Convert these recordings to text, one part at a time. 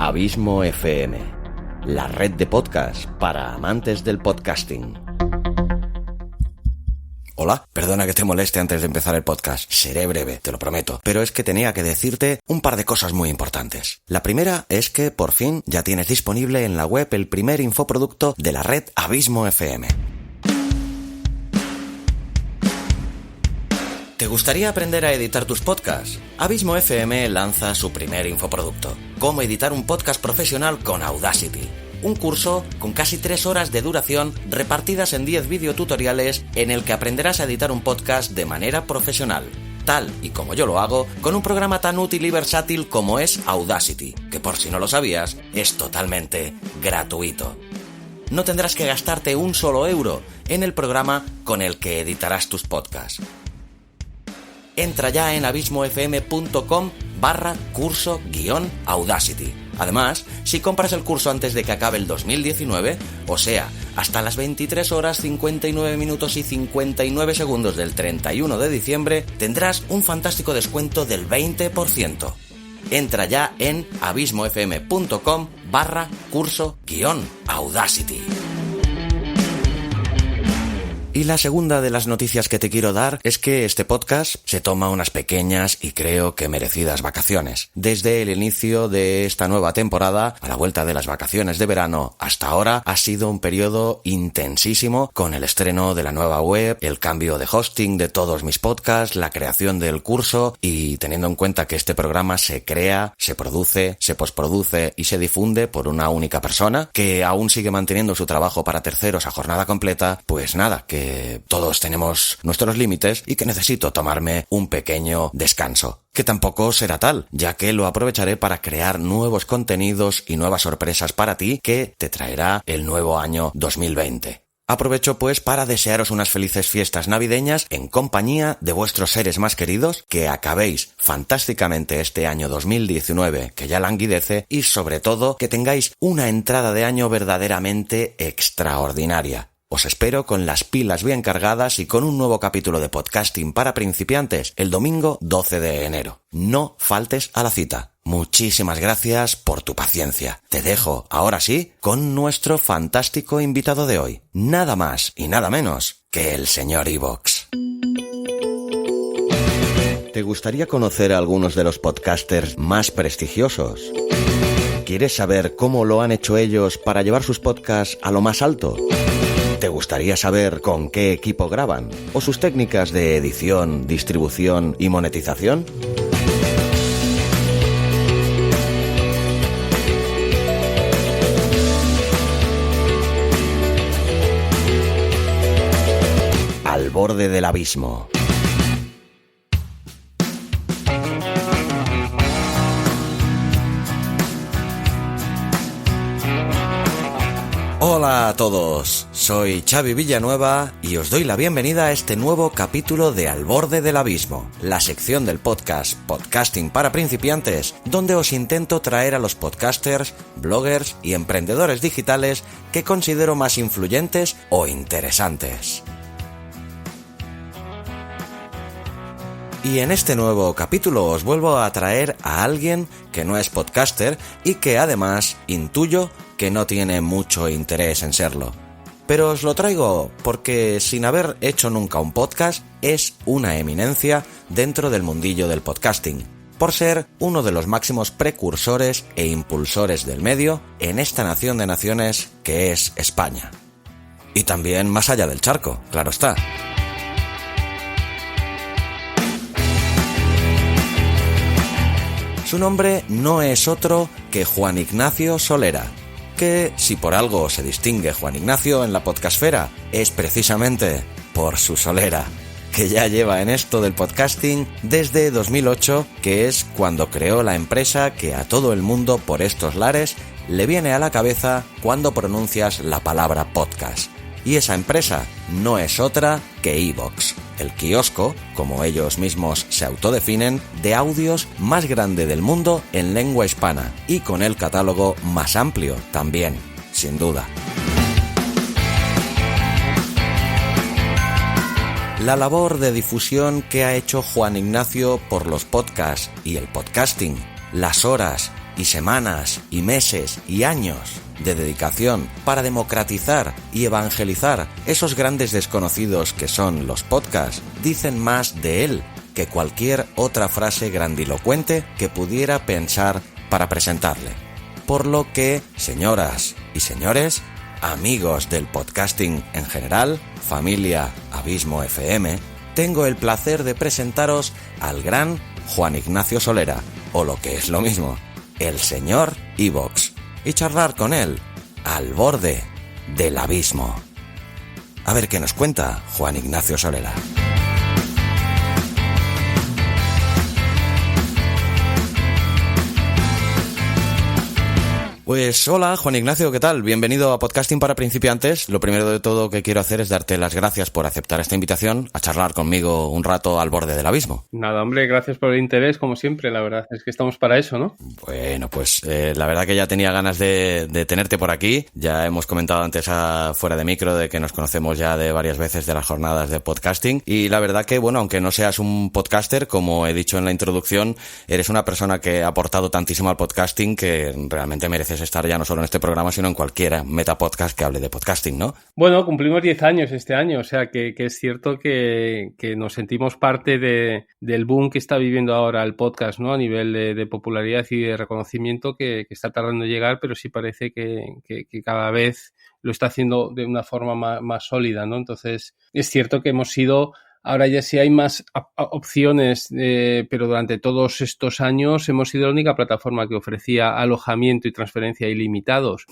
Abismo FM, la red de podcast para amantes del podcasting. Hola, perdona que te moleste antes de empezar el podcast. Seré breve, te lo prometo. Pero es que tenía que decirte un par de cosas muy importantes. La primera es que por fin ya tienes disponible en la web el primer infoproducto de la red Abismo FM. ¿Te gustaría aprender a editar tus podcasts? Abismo FM lanza su primer infoproducto. Cómo editar un podcast profesional con Audacity. Un curso con casi 3 horas de duración repartidas en 10 videotutoriales en el que aprenderás a editar un podcast de manera profesional. Tal y como yo lo hago, con un programa tan útil y versátil como es Audacity, que por si no lo sabías, es totalmente gratuito. No tendrás que gastarte un solo euro en el programa con el que editarás tus podcasts. Entra ya en abismofm.com/curso-Audacity. Además, si compras el curso antes de que acabe el 2019, o sea, hasta las 23 horas 59 minutos y 59 segundos del 31 de diciembre, tendrás un fantástico descuento del 20%. Entra ya en abismofm.com/curso-Audacity. Y la segunda de las noticias que te quiero dar es que este podcast se toma unas pequeñas y creo que merecidas vacaciones. Desde el inicio de esta nueva temporada, a la vuelta de las vacaciones de verano hasta ahora, ha sido un periodo intensísimo con el estreno de la nueva web, el cambio de hosting de todos mis podcasts, la creación del curso y teniendo en cuenta que este programa se crea, se produce, se postproduce y se difunde por una única persona que aún sigue manteniendo su trabajo para terceros a jornada completa, pues nada, que todos tenemos nuestros límites y que necesito tomarme un pequeño descanso. Que tampoco será tal, ya que lo aprovecharé para crear nuevos contenidos y nuevas sorpresas para ti que te traerá el nuevo año 2020. Aprovecho pues para desearos unas felices fiestas navideñas en compañía de vuestros seres más queridos, que acabéis fantásticamente este año 2019 que ya languidece y sobre todo que tengáis una entrada de año verdaderamente extraordinaria. Os espero con las pilas bien cargadas y con un nuevo capítulo de podcasting para principiantes el domingo 12 de enero. No faltes a la cita. Muchísimas gracias por tu paciencia. Te dejo, ahora sí, con nuestro fantástico invitado de hoy. Nada más y nada menos que el señor Evox. ¿Te gustaría conocer a algunos de los podcasters más prestigiosos? ¿Quieres saber cómo lo han hecho ellos para llevar sus podcasts a lo más alto? ¿Te gustaría saber con qué equipo graban? ¿O sus técnicas de edición, distribución y monetización? Al borde del abismo. Hola a todos, soy Xavi Villanueva y os doy la bienvenida a este nuevo capítulo de Al borde del abismo, la sección del podcast Podcasting para principiantes, donde os intento traer a los podcasters, bloggers y emprendedores digitales que considero más influyentes o interesantes. Y en este nuevo capítulo os vuelvo a traer a alguien que no es podcaster y que además intuyo que no tiene mucho interés en serlo. Pero os lo traigo porque sin haber hecho nunca un podcast es una eminencia dentro del mundillo del podcasting, por ser uno de los máximos precursores e impulsores del medio en esta nación de naciones que es España. Y también más allá del charco, claro está. Su nombre no es otro que Juan Ignacio Solera, que si por algo se distingue Juan Ignacio en la podcastfera es precisamente por su solera, que ya lleva en esto del podcasting desde 2008, que es cuando creó la empresa que a todo el mundo por estos lares le viene a la cabeza cuando pronuncias la palabra podcast. Y esa empresa no es otra que Evox, el kiosco, como ellos mismos se autodefinen, de audios más grande del mundo en lengua hispana y con el catálogo más amplio también, sin duda. La labor de difusión que ha hecho Juan Ignacio por los podcasts y el podcasting, las horas y semanas y meses y años de dedicación para democratizar y evangelizar esos grandes desconocidos que son los podcasts, dicen más de él que cualquier otra frase grandilocuente que pudiera pensar para presentarle. Por lo que, señoras y señores, amigos del podcasting en general, familia Abismo FM, tengo el placer de presentaros al gran Juan Ignacio Solera, o lo que es lo mismo, el señor iVoox, y charlar con él al borde del abismo. A ver qué nos cuenta Juan Ignacio Solera. Pues hola Juan Ignacio, ¿qué tal? Bienvenido a Podcasting para Principiantes. Lo primero de todo que quiero hacer es darte las gracias por aceptar esta invitación a charlar conmigo un rato al borde del abismo. Nada, hombre, gracias por el interés, como siempre, la verdad es que estamos para eso, ¿no? Bueno, pues la verdad que ya tenía ganas de tenerte por aquí. Ya hemos comentado antes fuera de micro de que nos conocemos ya de varias veces de las jornadas de podcasting y la verdad que, bueno, aunque no seas un podcaster, como he dicho en la introducción, eres una persona que ha aportado tantísimo al podcasting que realmente mereces estar ya no solo en este programa, sino en cualquier metapodcast que hable de podcasting, ¿no? Bueno, cumplimos 10 años este año, o sea que es cierto que nos sentimos parte del boom que está viviendo ahora el podcast, ¿no? A nivel de popularidad y de reconocimiento que está tardando en llegar, pero sí parece que cada vez lo está haciendo de una forma más sólida, ¿no? Entonces, es cierto que hemos sido... Ahora ya sí hay más opciones, pero durante todos estos años hemos sido la única plataforma que ofrecía alojamiento y transferencia ilimitados,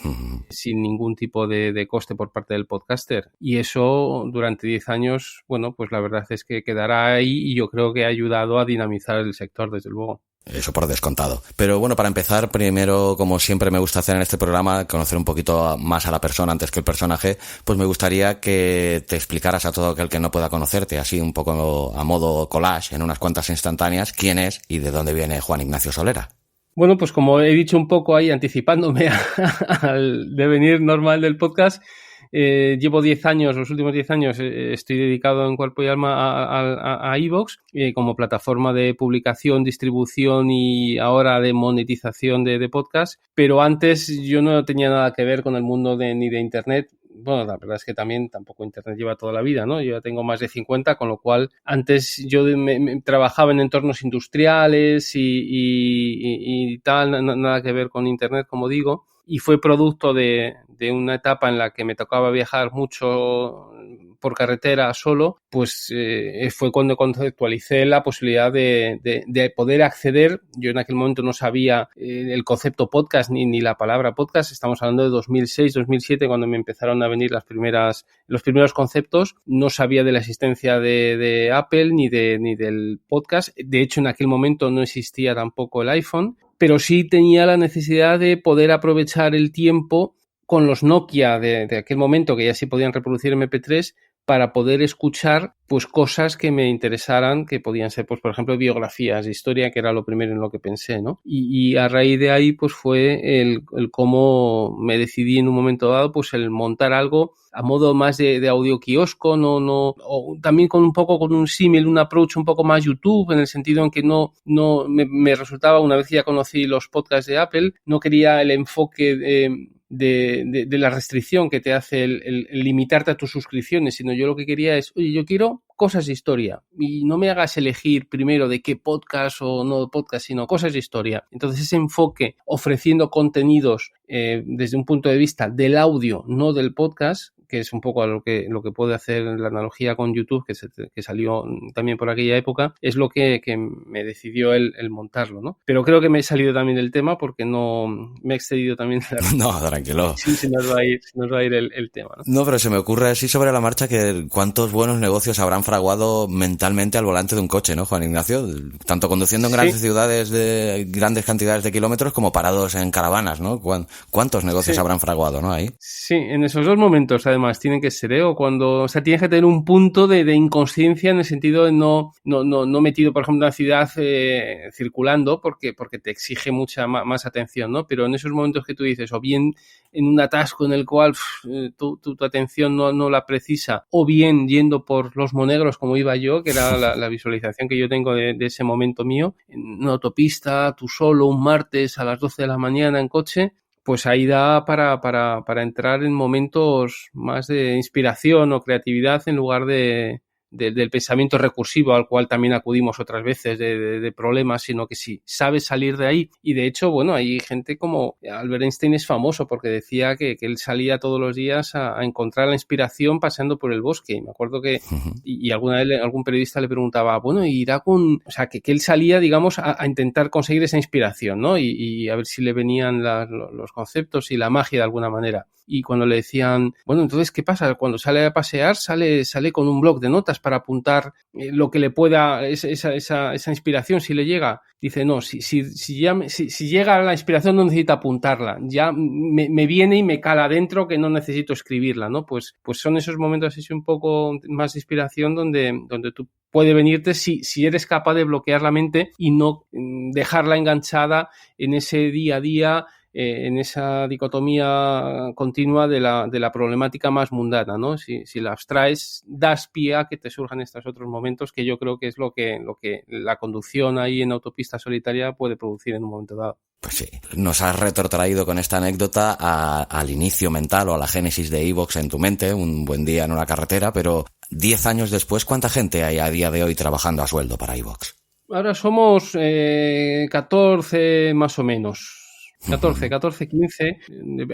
sin ningún tipo de coste por parte del podcaster. Y eso durante 10 años, bueno, pues la verdad es que quedará ahí y yo creo que ha ayudado a dinamizar el sector, desde luego. Eso por descontado. Pero bueno, para empezar, primero, como siempre me gusta hacer en este programa, conocer un poquito más a la persona antes que el personaje, pues me gustaría que te explicaras a todo aquel que no pueda conocerte, así un poco a modo collage, en unas cuantas instantáneas, quién es y de dónde viene Juan Ignacio Solera. Bueno, pues como he dicho un poco ahí, anticipándome al devenir normal del podcast, llevo 10 años, los últimos 10 años estoy dedicado en cuerpo y alma a iVoox como plataforma de publicación, distribución y ahora de monetización de podcast, pero antes yo no tenía nada que ver con el mundo ni de Internet. Bueno, la verdad es que tampoco Internet lleva toda la vida, ¿no? Yo ya tengo más de 50, con lo cual antes yo me trabajaba en entornos industriales y tal, nada que ver con Internet, como digo, y fue producto de una etapa en la que me tocaba viajar mucho por carretera solo, pues fue cuando conceptualicé la posibilidad de poder acceder. Yo en aquel momento no sabía el concepto podcast ni la palabra podcast. Estamos hablando de 2006, 2007, cuando me empezaron a venir los primeros conceptos. No sabía de la existencia de Apple ni del podcast. De hecho, en aquel momento no existía tampoco el iPhone, pero sí tenía la necesidad de poder aprovechar el tiempo con los Nokia de aquel momento, que ya sí podían reproducir MP3, para poder escuchar pues cosas que me interesaran, que podían ser, pues por ejemplo, biografías de historia, que era lo primero en lo que pensé, ¿no? Y a raíz de ahí pues fue el cómo me decidí en un momento dado pues el montar algo a modo más de audio kiosco, o también con un símil, un approach un poco más YouTube, en el sentido en que no me resultaba, una vez que ya conocí los podcasts de Apple, no quería el enfoque de la restricción que te hace el limitarte a tus suscripciones, sino yo lo que quería es, oye, yo quiero cosas de historia y no me hagas elegir primero de qué podcast o no podcast, sino cosas de historia. Entonces ese enfoque ofreciendo contenidos desde un punto de vista del audio, no del podcast, que es un poco lo que puede hacer la analogía con YouTube, que salió también por aquella época, es lo que me decidió el montarlo, ¿no? Pero creo que me he salido también del tema porque no me he excedido también. No, tranquilo. Sí, se nos va a ir el tema, ¿no? No, pero se me ocurre así sobre la marcha que cuántos buenos negocios habrán fraguado mentalmente al volante de un coche, ¿no, Juan Ignacio? Tanto conduciendo en grandes ciudades de grandes cantidades de kilómetros como parados en caravanas, ¿no? ¿Cuántos negocios habrán fraguado, no? Ahí. Sí, en esos dos momentos, además, además tienen que ser, o sea, tienes que tener un punto de inconsciencia en el sentido de no metido, por ejemplo, en una ciudad circulando porque te exige mucha más atención, ¿no? Pero en esos momentos que tú dices, o bien en un atasco en el cual tu atención no la precisa, o bien yendo por los monegros como iba yo, que era la visualización que yo tengo de ese momento mío, en una autopista, tú solo, un martes a las 12 de la mañana en coche, pues ahí da para entrar en momentos más de inspiración o creatividad en lugar del pensamiento recursivo al cual también acudimos otras veces de problemas, sino que si sabes salir de ahí. Y de hecho, bueno, hay gente como Albert Einstein es famoso porque decía que él salía todos los días a encontrar la inspiración paseando por el bosque. Y me acuerdo que y alguna vez algún periodista le preguntaba, bueno, irá con... O sea, que él salía, digamos, a intentar conseguir esa inspiración, ¿no? Y a ver si le venían los conceptos y la magia de alguna manera. Y cuando le decían, bueno, entonces, ¿qué pasa? Cuando sale a pasear, sale con un bloc de notas para apuntar lo que le pueda, esa inspiración, si le llega. Dice, no, si llega la inspiración no necesita apuntarla, ya me viene y me cala adentro que no necesito escribirla, ¿no? Pues son esos momentos así un poco más de inspiración donde tú puede venirte si eres capaz de bloquear la mente y no dejarla enganchada en ese día a día, en esa dicotomía continua de la problemática más mundana, ¿no? Si la abstraes, das pie a que te surjan estos otros momentos que yo creo que es lo que la conducción ahí en autopista solitaria puede producir en un momento dado. Pues sí, nos has retrotraído con esta anécdota al inicio mental o a la génesis de iVoox en tu mente, un buen día en una carretera, pero 10 años después, ¿cuánta gente hay a día de hoy trabajando a sueldo para iVoox? Ahora somos 14 más o menos. 14, 15.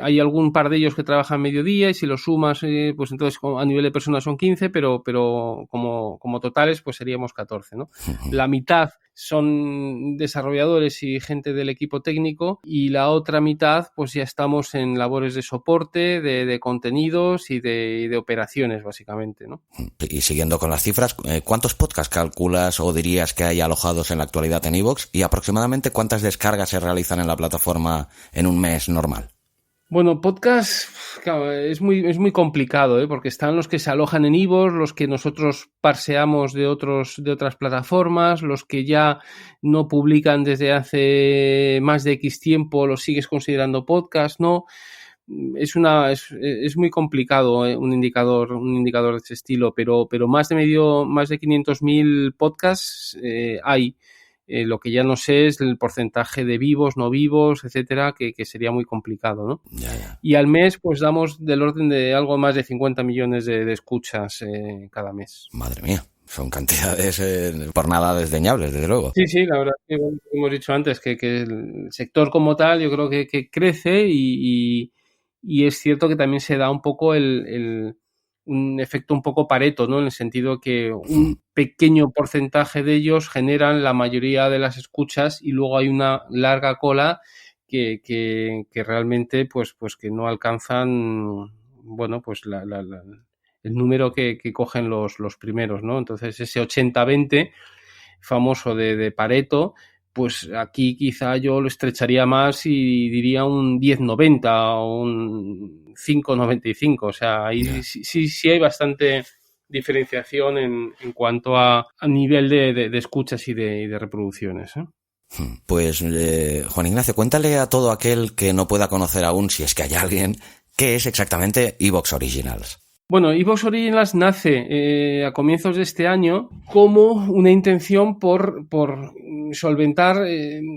Hay algún par de ellos que trabajan mediodía y si lo sumas, pues entonces a nivel de personas son 15, pero como totales pues seríamos 14, ¿no? La mitad son desarrolladores y gente del equipo técnico y la otra mitad pues ya estamos en labores de soporte, de contenidos y de operaciones básicamente, ¿no? Y siguiendo con las cifras, ¿cuántos podcasts calculas o dirías que hay alojados en la actualidad en iVoox y aproximadamente cuántas descargas se realizan en la plataforma en un mes normal? Bueno, podcast, claro, es muy complicado, porque están los que se alojan en iVoox, los que nosotros parseamos de otras plataformas, los que ya no publican desde hace más de X tiempo, los sigues considerando podcast, ¿no? Es muy complicado, un indicador de ese estilo, pero más de 500.000 podcasts hay. Lo que ya no sé es el porcentaje de vivos, no vivos, etcétera, que sería muy complicado, ¿no? Ya. Y al mes, pues damos del orden de algo más de 50 millones de escuchas cada mes. Madre mía, son cantidades por nada desdeñables, desde luego. Sí, la verdad que hemos dicho antes que el sector como tal yo creo que crece y es cierto que también se da un poco un efecto un poco Pareto, ¿no? En el sentido que un pequeño porcentaje de ellos generan la mayoría de las escuchas y luego hay una larga cola que realmente pues que no alcanzan, bueno, pues el número que cogen los primeros, ¿no? Entonces ese 80-20 famoso de Pareto, pues aquí quizá yo lo estrecharía más y diría un 10-90 o un 5-95. O sea, ahí sí hay bastante diferenciación en cuanto a nivel de escuchas y de reproducciones, ¿eh? Pues, Juan Ignacio, cuéntale a todo aquel que no pueda conocer aún, si es que hay alguien, ¿qué es exactamente iVoox Originals? Bueno, iVoox Originals nace a comienzos de este año como una intención por solventar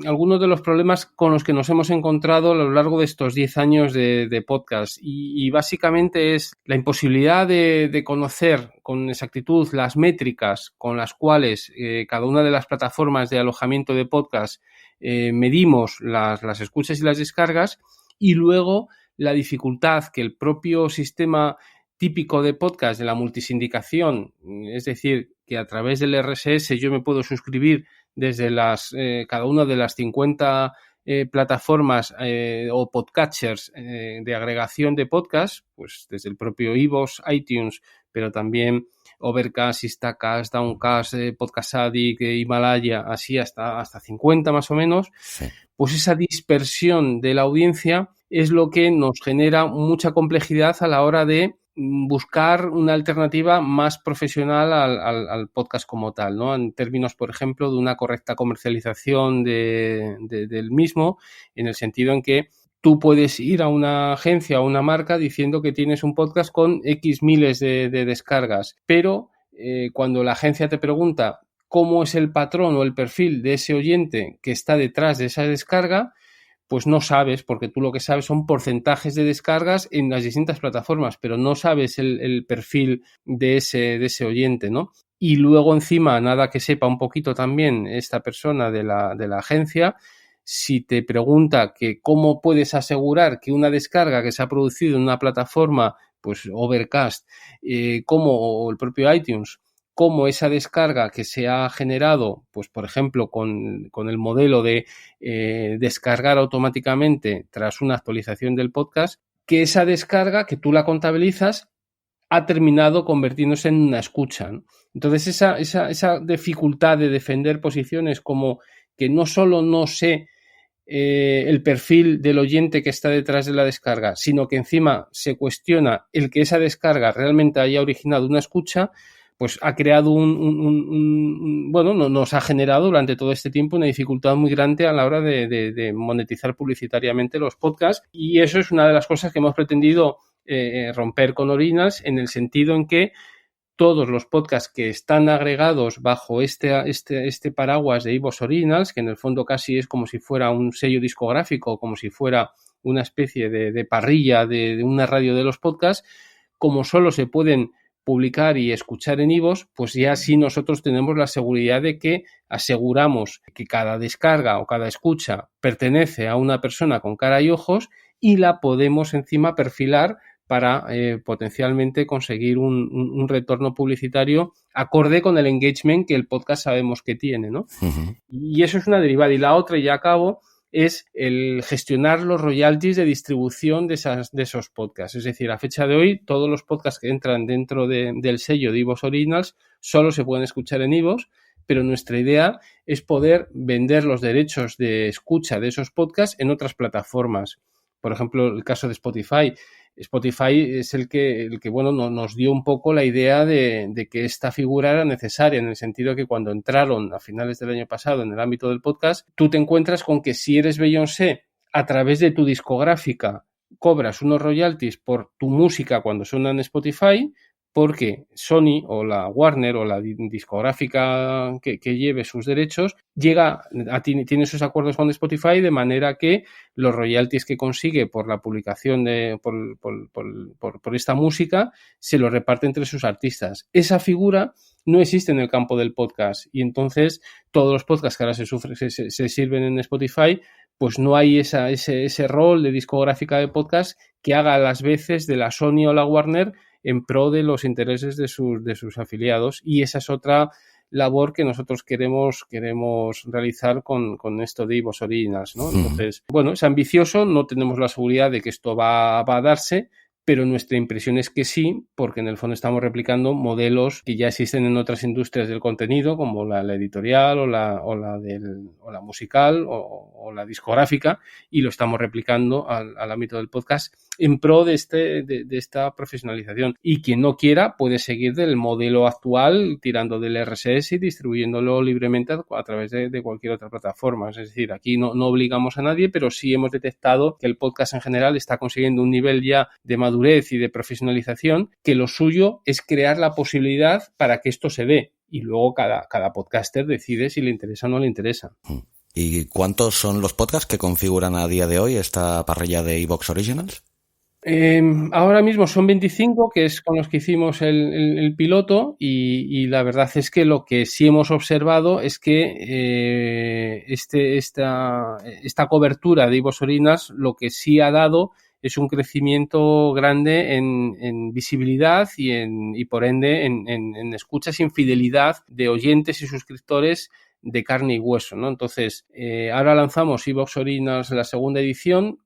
algunos de los problemas con los que nos hemos encontrado a lo largo de estos 10 años de podcast. Y básicamente es la imposibilidad de conocer con exactitud las métricas con las cuales cada una de las plataformas de alojamiento de podcast medimos las escuchas y las descargas, y luego la dificultad que el propio sistema típico de podcast de la multisindicación, es decir, que a través del RSS yo me puedo suscribir desde cada una de las 50 plataformas o podcatchers de agregación de podcast, pues desde el propio iVoox, iTunes, pero también Overcast, Instacast, Downcast, Podcast Addict, Himalaya, así hasta 50 más o menos. Sí. Pues esa dispersión de la audiencia es lo que nos genera mucha complejidad a la hora de buscar una alternativa más profesional al podcast como tal, ¿no? En términos, por ejemplo, de una correcta comercialización del mismo, en el sentido en que tú puedes ir a una agencia o una marca diciendo que tienes un podcast con X miles de descargas, pero cuando la agencia te pregunta cómo es el patrón o el perfil de ese oyente que está detrás de esa descarga, pues no sabes, porque tú lo que sabes son porcentajes de descargas en las distintas plataformas, pero no sabes el perfil de ese oyente, ¿no? Y luego encima, nada que sepa un poquito también esta persona de la agencia, si te pregunta que cómo puedes asegurar que una descarga que se ha producido en una plataforma, pues Overcast, como el propio iTunes, cómo esa descarga que se ha generado, pues por ejemplo, con el modelo de descargar automáticamente tras una actualización del podcast, que esa descarga que tú la contabilizas ha terminado convirtiéndose en una escucha, ¿no? Entonces esa dificultad de defender posiciones como que no solo no sé el perfil del oyente que está detrás de la descarga, sino que encima se cuestiona el que esa descarga realmente haya originado una escucha, pues ha creado bueno, nos ha generado durante todo este tiempo una dificultad muy grande a la hora de monetizar publicitariamente los podcasts, y eso es una de las cosas que hemos pretendido romper con Originals, en el sentido en que todos los podcasts que están agregados bajo este paraguas de iVoox Originals, que en el fondo casi es como si fuera un sello discográfico, como si fuera una especie de parrilla de una radio de los podcasts, como solo se pueden publicar y escuchar en iVoox, pues ya sí nosotros tenemos la seguridad de que aseguramos que cada descarga o cada escucha pertenece a una persona con cara y ojos, y la podemos encima perfilar para potencialmente conseguir un retorno publicitario acorde con el engagement que el podcast sabemos que tiene, ¿no? Uh-huh. Y eso es una derivada. Y la otra, y ya acabo, es el gestionar los royalties de distribución de esos podcasts. Es decir, a fecha de hoy, todos los podcasts que entran dentro del sello de iVoox Originals solo se pueden escuchar en iVoox, pero nuestra idea es poder vender los derechos de escucha de esos podcasts en otras plataformas. Por ejemplo, el caso de Spotify. Spotify es el que bueno, nos dio un poco la idea de que esta figura era necesaria, en el sentido de que cuando entraron a finales del año pasado en el ámbito del podcast, tú te encuentras con que si eres Beyoncé, a través de tu discográfica cobras unos royalties por tu música cuando suena en Spotify, porque Sony o la Warner o la discográfica que lleve sus derechos tiene sus acuerdos con Spotify, de manera que los royalties que consigue por la publicación por esta música se lo reparte entre sus artistas. Esa figura no existe en el campo del podcast, y entonces todos los podcasts que ahora se sirven en Spotify, pues no hay ese rol de discográfica de podcast que haga las veces de la Sony o la Warner en pro de los intereses de sus afiliados, y esa es otra labor que nosotros queremos realizar con esto de iVoox Originals, ¿no? Entonces, bueno, es ambicioso, no tenemos la seguridad de que esto va a darse, pero nuestra impresión es que sí, porque en el fondo estamos replicando modelos que ya existen en otras industrias del contenido, como la editorial o la musical o la discográfica, y lo estamos replicando al ámbito del podcast en pro de esta profesionalización. Y quien no quiera puede seguir del modelo actual, tirando del RSS y distribuyéndolo libremente a través de cualquier otra plataforma. Es decir, aquí no obligamos a nadie, pero sí hemos detectado que el podcast en general está consiguiendo un nivel ya de madurez y de profesionalización, que lo suyo es crear la posibilidad para que esto se dé, y luego cada podcaster decide si le interesa o no le interesa. ¿Y cuántos son los podcasts que configuran a día de hoy esta parrilla de iVoox Originals? Ahora mismo son 25, que es con los que hicimos el piloto, y la verdad es que lo que sí hemos observado es que esta cobertura de iVoox Originals lo que sí ha dado es un crecimiento grande en visibilidad y por ende en escuchas y en fidelidad de oyentes y suscriptores de carne y hueso, ¿no? Entonces, ahora lanzamos iVoox Originals la segunda edición,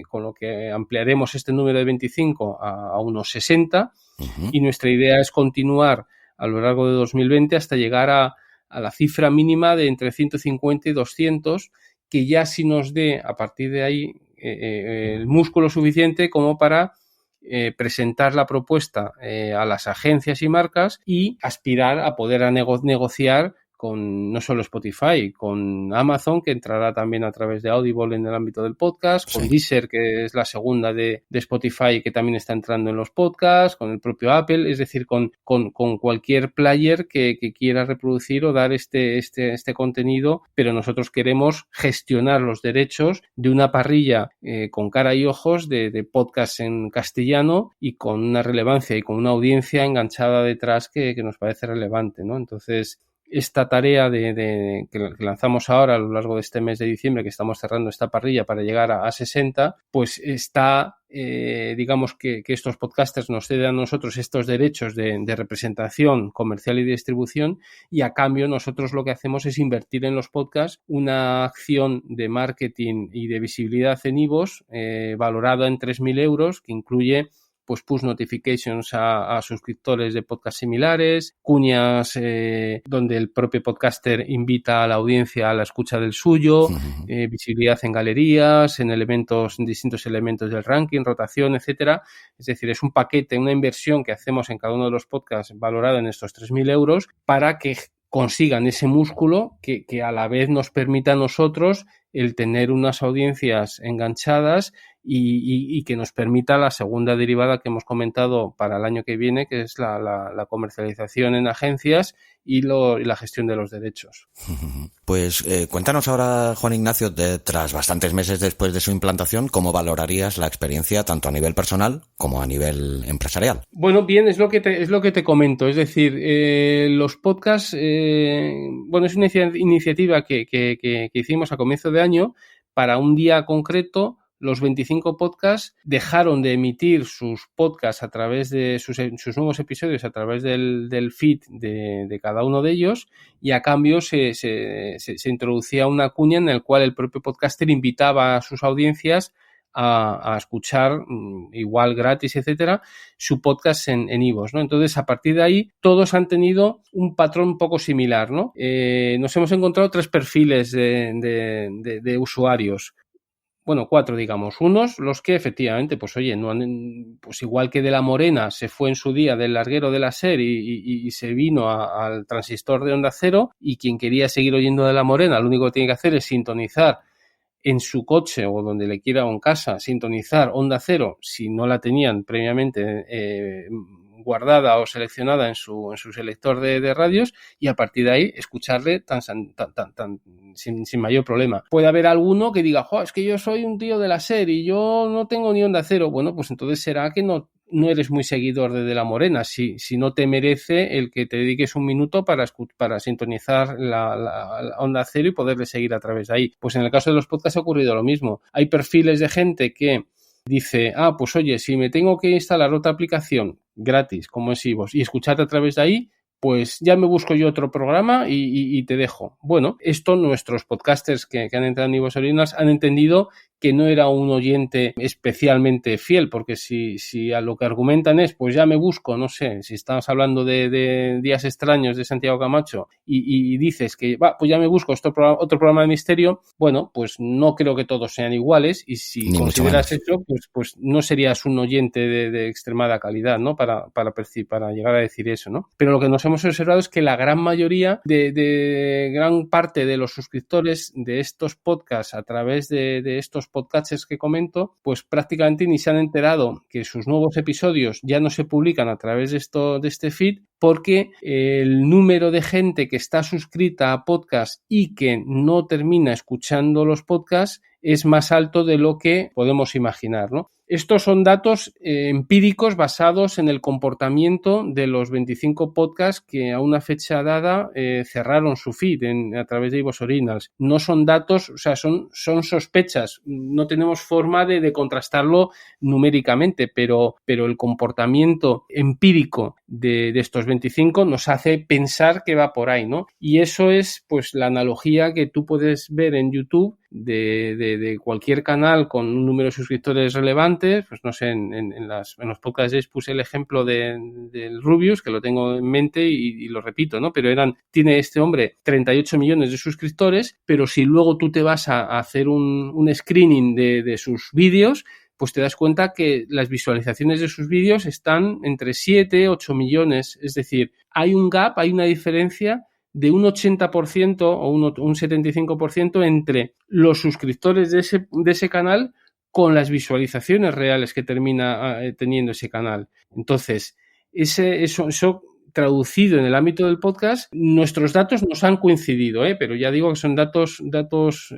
con lo que ampliaremos este número de 25 a unos 60, uh-huh. Y nuestra idea es continuar a lo largo de 2020 hasta llegar a la cifra mínima de entre 150 y 200, que ya sí nos dé, a partir de ahí, el músculo suficiente como para presentar la propuesta a las agencias y marcas y aspirar a poder negociar con no solo Spotify, con Amazon, que entrará también a través de Audible en el ámbito del podcast, con Deezer, que es la segunda de Spotify, que también está entrando en los podcasts, con el propio Apple, es decir, con cualquier player que quiera reproducir o dar este contenido, pero nosotros queremos gestionar los derechos de una parrilla con cara y ojos de podcasts en castellano y con una relevancia y con una audiencia enganchada detrás que nos parece relevante, ¿no? Entonces, esta tarea que lanzamos ahora a lo largo de este mes de diciembre, que estamos cerrando esta parrilla para llegar a 60, pues está, digamos que estos podcasters nos ceden a nosotros estos derechos de representación comercial y de distribución, y a cambio nosotros lo que hacemos es invertir en los podcasts una acción de marketing y de visibilidad en iVoox valorada en 3.000 euros, que incluye pues push notifications a suscriptores de podcasts similares, cuñas donde el propio podcaster invita a la audiencia a la escucha del suyo, visibilidad en galerías, en distintos elementos del ranking, rotación, etcétera. Es decir, es un paquete, una inversión que hacemos en cada uno de los podcasts valorada en estos 3.000 euros para que consigan ese músculo que a la vez nos permita a nosotros el tener unas audiencias enganchadas y que nos permita la segunda derivada que hemos comentado para el año que viene, que es la comercialización en agencias y la gestión de los derechos. Pues cuéntanos ahora, Juan Ignacio, tras bastantes meses después de su implantación, ¿cómo valorarías la experiencia tanto a nivel personal como a nivel empresarial? Bueno, bien, es lo que te comento. Es decir, los podcasts, es una iniciativa que hicimos a comienzo de año para un día concreto. Los 25 podcasts dejaron de emitir sus podcasts a través de sus nuevos episodios a través del feed de cada uno de ellos, y a cambio se introducía una cuña en la cual el propio podcaster invitaba a sus audiencias a escuchar, igual gratis, etcétera, su podcast en iVoox, ¿no? Entonces, a partir de ahí, todos han tenido un patrón un poco similar, ¿no? Nos hemos encontrado 3 perfiles de usuarios. Bueno, 4, digamos. Unos, los que efectivamente, pues oye, pues igual que De la Morena se fue en su día del larguero de la SER y se vino al transistor de Onda Cero, y quien quería seguir oyendo De la Morena, lo único que tiene que hacer es sintonizar en su coche o donde le quiera o en casa, sintonizar Onda Cero si no la tenían previamente guardada o seleccionada en su selector de radios, y a partir de ahí escucharle sin mayor problema. Puede haber alguno que diga, es que yo soy un tío de la SER y yo no tengo ni Onda Cero. Bueno, pues entonces será que no eres muy seguidor de La Morena, si no te merece el que te dediques un minuto para sintonizar la Onda Cero y poderle seguir a través de ahí. Pues en el caso de los podcasts ha ocurrido lo mismo. Hay perfiles de gente que dice, pues oye, si me tengo que instalar otra aplicación gratis como es iVoox y escucharte a través de ahí, pues ya me busco yo otro programa y te dejo. Bueno, esto nuestros podcasters que han entrado en iVoox Originals han entendido que no era un oyente especialmente fiel, porque si a lo que argumentan es, pues ya me busco, no sé, si estamos hablando de Días Extraños de Santiago Camacho y dices que, pues ya me busco otro programa de misterio, bueno, pues no creo que todos sean iguales, y si consideras eso, pues no serías un oyente de extremada calidad, ¿no? Para llegar a decir eso, ¿no? Pero lo que nos hemos observado es que la gran mayoría de gran parte de los suscriptores de estos podcasts a través de estos podcasts que comento, pues prácticamente ni se han enterado que sus nuevos episodios ya no se publican a través de este feed, porque el número de gente que está suscrita a podcast y que no termina escuchando los podcasts es más alto de lo que podemos imaginar, ¿no? Estos son datos empíricos basados en el comportamiento de los 25 podcasts que a una fecha dada cerraron su feed a través de iVoox Originals. No son datos, o sea, son sospechas. No tenemos forma de contrastarlo numéricamente, pero el comportamiento empírico de estos 25 nos hace pensar que va por ahí, ¿no? Y eso es, pues, la analogía que tú puedes ver en YouTube de cualquier canal con un número de suscriptores relevante. Pues no sé, en los podcasts puse el ejemplo del Rubius, que lo tengo en mente y lo repito, ¿no? Pero tiene este hombre 38 millones de suscriptores, pero si luego tú te vas a hacer un screening de sus vídeos, pues te das cuenta que las visualizaciones de sus vídeos están entre 7, 8 millones. Es decir, hay un gap, hay una diferencia de un 80% o un 75% entre los suscriptores de ese canal con las visualizaciones reales que termina teniendo ese canal. Entonces, eso traducido en el ámbito del podcast, nuestros datos nos han coincidido, pero ya digo que son datos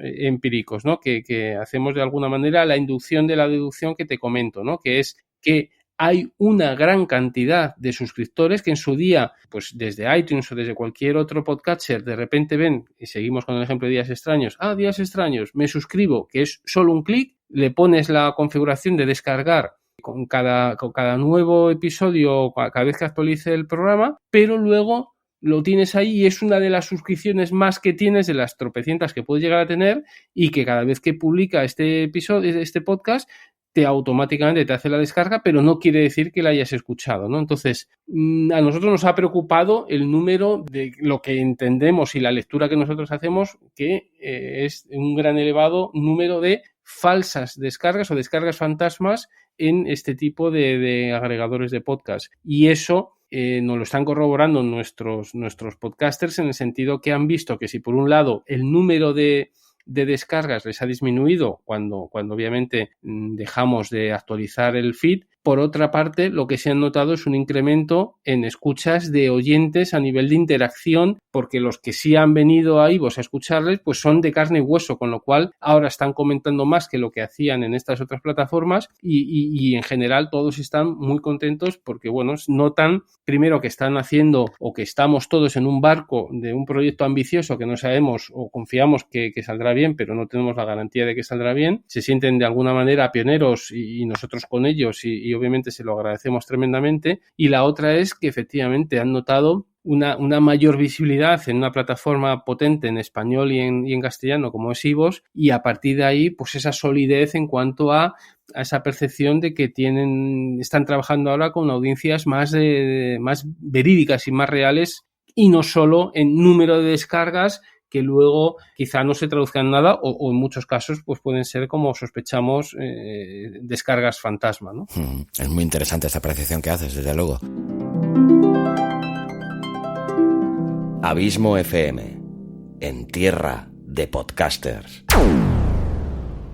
empíricos, ¿no? Que hacemos de alguna manera la inducción de la deducción que te comento, ¿no? Que es que hay una gran cantidad de suscriptores que en su día, pues desde iTunes o desde cualquier otro podcatcher, de repente ven, y seguimos con el ejemplo de Días Extraños, Días Extraños, me suscribo, que es solo un clic, le pones la configuración de descargar con cada nuevo episodio, cada vez que actualice el programa, pero luego lo tienes ahí y es una de las suscripciones más que tienes de las tropecientas que puedes llegar a tener, y que cada vez que publica este podcast, automáticamente te hace la descarga, pero no quiere decir que la hayas escuchado, ¿no? Entonces, a nosotros nos ha preocupado el número de lo que entendemos y la lectura que nosotros hacemos, que es un gran elevado número de falsas descargas o descargas fantasmas en este tipo de agregadores de podcast. Y eso nos lo están corroborando nuestros podcasters, en el sentido que han visto que si por un lado el número de descargas les ha disminuido cuando obviamente dejamos de actualizar el feed, por otra parte lo que se han notado es un incremento en escuchas de oyentes a nivel de interacción, porque los que sí han venido a iVoox a escucharles pues son de carne y hueso, con lo cual ahora están comentando más que lo que hacían en estas otras plataformas, y en general todos están muy contentos porque, bueno, notan primero que están haciendo, o que estamos todos en un barco de un proyecto ambicioso que no sabemos o confiamos que saldrá bien, pero no tenemos la garantía de que saldrá bien. Se sienten de alguna manera pioneros y nosotros con ellos, y obviamente se lo agradecemos tremendamente. Y la otra es que efectivamente han notado una mayor visibilidad en una plataforma potente en español y en castellano como es iVoox, y a partir de ahí pues esa solidez en cuanto a esa percepción de que están trabajando ahora con audiencias más verídicas y más reales, y no solo en número de descargas que luego quizá no se traduzcan en nada, o en muchos casos pues pueden ser, como sospechamos, descargas fantasma, ¿no? Es muy interesante esta apreciación que haces, desde luego. Abismo FM, en tierra de podcasters.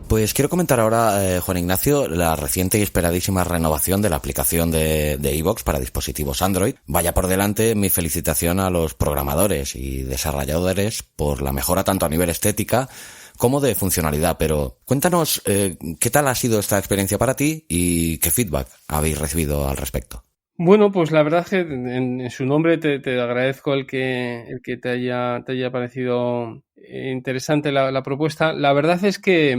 Pues quiero comentar ahora, Juan Ignacio, la reciente y esperadísima renovación de la aplicación de iVoox para dispositivos Android. Vaya por delante mi felicitación a los programadores y desarrolladores por la mejora tanto a nivel estética como de funcionalidad. Pero cuéntanos, ¿qué tal ha sido esta experiencia para ti y qué feedback habéis recibido al respecto? Bueno, pues la verdad es que en su nombre te agradezco el que te haya parecido interesante la propuesta. La verdad es que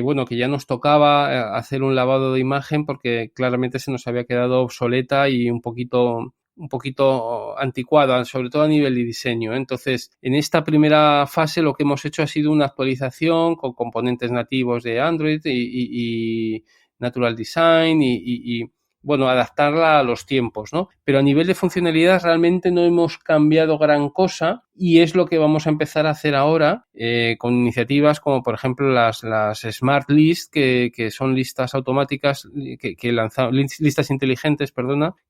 bueno, que ya nos tocaba hacer un lavado de imagen, porque claramente se nos había quedado obsoleta y un poquito anticuada, sobre todo a nivel de diseño. Entonces, en esta primera fase lo que hemos hecho ha sido una actualización con componentes nativos de Android y Natural Design y bueno, adaptarla a los tiempos, ¿no? Pero a nivel de funcionalidad realmente no hemos cambiado gran cosa, y es lo que vamos a empezar a hacer ahora con iniciativas como, por ejemplo, las Smart List, que son listas automáticas, que lanzamos, listas inteligentes,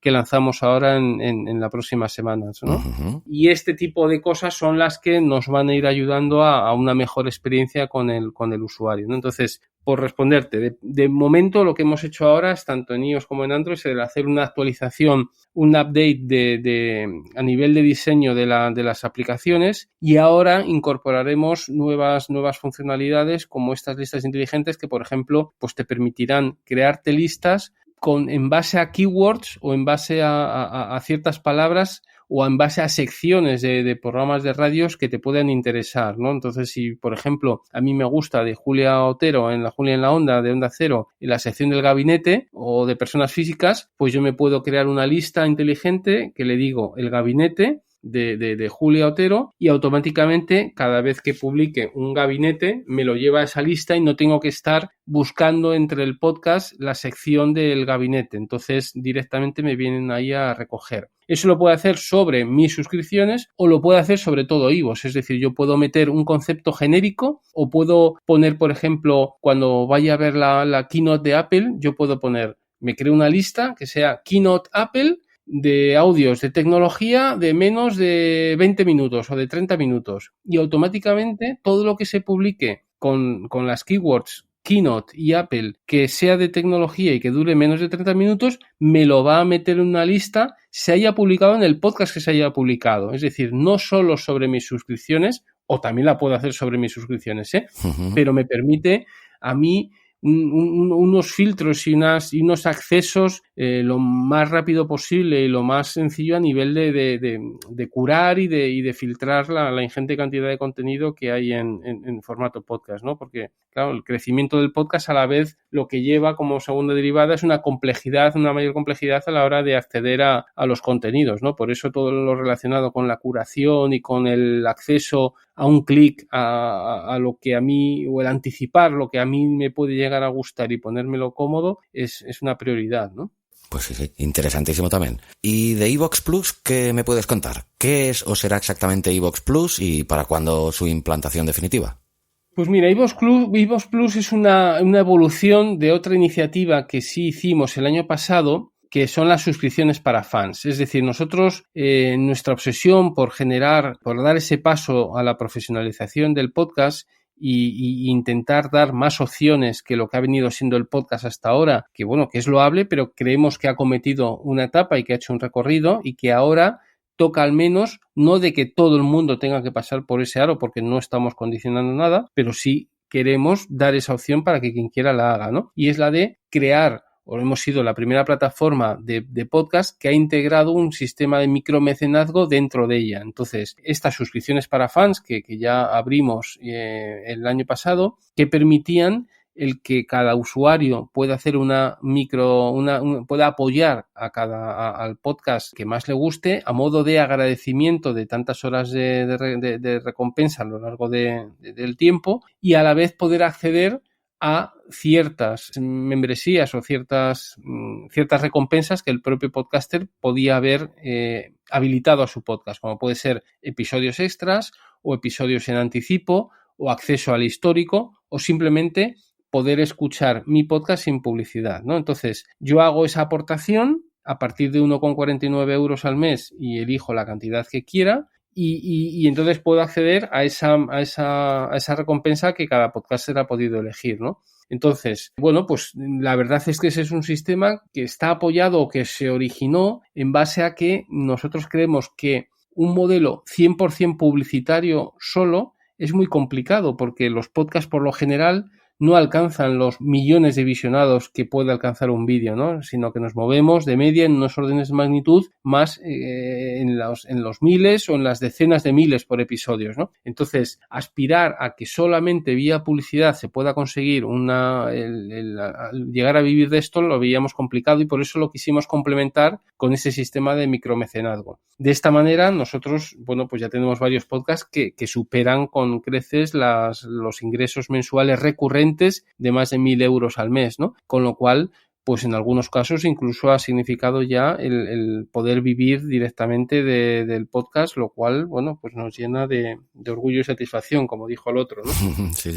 que lanzamos ahora en las próximas semanas, ¿no? Uh-huh. Y este tipo de cosas son las que nos van a ir ayudando a una mejor experiencia con el usuario, ¿no? Entonces, por responderte, de momento lo que hemos hecho ahora es, tanto en iOS como en Android, es hacer una actualización, un update a nivel de diseño de las aplicaciones, y ahora incorporaremos nuevas funcionalidades como estas listas inteligentes que, por ejemplo, pues te permitirán crearte listas en base a keywords o en base a ciertas palabras o en base a secciones de programas de radios que te puedan interesar, ¿no? Entonces, si, por ejemplo, a mí me gusta de Julia Otero, en la Julia en la Onda, de Onda Cero, en la sección del gabinete o de personas físicas, pues yo me puedo crear una lista inteligente que le digo el gabinete, de Julia Otero, y automáticamente cada vez que publique un gabinete me lo lleva a esa lista y no tengo que estar buscando entre el podcast la sección del gabinete. Entonces directamente me vienen ahí a recoger. Eso lo puedo hacer sobre mis suscripciones o lo puedo hacer sobre todo iVoox. Es decir, yo puedo meter un concepto genérico o puedo poner, por ejemplo, cuando vaya a ver la keynote de Apple, yo puedo poner, me creo una lista que sea Keynote Apple de audios de tecnología de menos de 20 minutos o de 30 minutos. Y automáticamente todo lo que se publique con las keywords Keynote y Apple que sea de tecnología y que dure menos de 30 minutos, me lo va a meter en una lista, se haya publicado en el podcast que se haya publicado. Es decir, no solo sobre mis suscripciones, o también la puedo hacer sobre mis suscripciones, pero me permite a mí unos filtros y unos accesos lo más rápido posible y lo más sencillo a nivel de curar y de filtrar la ingente cantidad de contenido que hay en formato podcast, ¿no? Porque, claro, el crecimiento del podcast a la vez lo que lleva como segunda derivada es una mayor complejidad a la hora de acceder a los contenidos, ¿no? Por eso todo lo relacionado con la curación y con el acceso a un clic a lo que a mí, o el anticipar lo que a mí me puede llegar a gustar y ponérmelo cómodo, es una prioridad, ¿no? Pues sí, interesantísimo también. ¿Y de iVoox Plus qué me puedes contar? ¿Qué es o será exactamente iVoox Plus y para cuándo su implantación definitiva? Pues mira, iVoox Plus es una evolución de otra iniciativa que sí hicimos el año pasado, que son las suscripciones para fans. Es decir, nosotros, nuestra obsesión por dar ese paso a la profesionalización del podcast y intentar dar más opciones que lo que ha venido siendo el podcast hasta ahora, que bueno, que es loable, pero creemos que ha cometido una etapa y que ha hecho un recorrido y que ahora toca al menos, no de que todo el mundo tenga que pasar por ese aro porque no estamos condicionando nada, pero sí queremos dar esa opción para que quien quiera la haga, ¿no? Y es la de crear, o hemos sido la primera plataforma de podcast que ha integrado un sistema de micromecenazgo dentro de ella. Entonces, estas suscripciones para fans que ya abrimos el año pasado, que permitían el que cada usuario pueda hacer pueda apoyar al podcast que más le guste a modo de agradecimiento de tantas horas de recompensa a lo largo del tiempo, y a la vez poder acceder a ciertas membresías o ciertas recompensas que el propio podcaster podía haber habilitado a su podcast, como puede ser episodios extras o episodios en anticipo o acceso al histórico o simplemente poder escuchar mi podcast sin publicidad, ¿no? Entonces, yo hago esa aportación a partir de 1,49 euros al mes y elijo la cantidad que quiera y entonces puedo acceder a esa recompensa que cada podcaster ha podido elegir, ¿no? Entonces, bueno, pues la verdad es que ese es un sistema que está apoyado o que se originó en base a que nosotros creemos que un modelo 100% publicitario solo es muy complicado porque los podcasts por lo general no alcanzan los millones de visionados que puede alcanzar un vídeo, ¿no? Sino que nos movemos de media en unos órdenes de magnitud más en los miles o en las decenas de miles por episodios, ¿no? Entonces, aspirar a que solamente vía publicidad se pueda conseguir llegar a vivir de esto lo veíamos complicado y por eso lo quisimos complementar con ese sistema de micromecenazgo. De esta manera, nosotros, bueno, pues ya tenemos varios podcasts que superan con creces los ingresos mensuales recurrentes de más de 1.000 euros al mes, ¿no? Con lo cual, pues en algunos casos incluso ha significado ya el poder vivir directamente del podcast, lo cual, bueno, pues nos llena de orgullo y satisfacción, como dijo el otro, ¿no? Sí.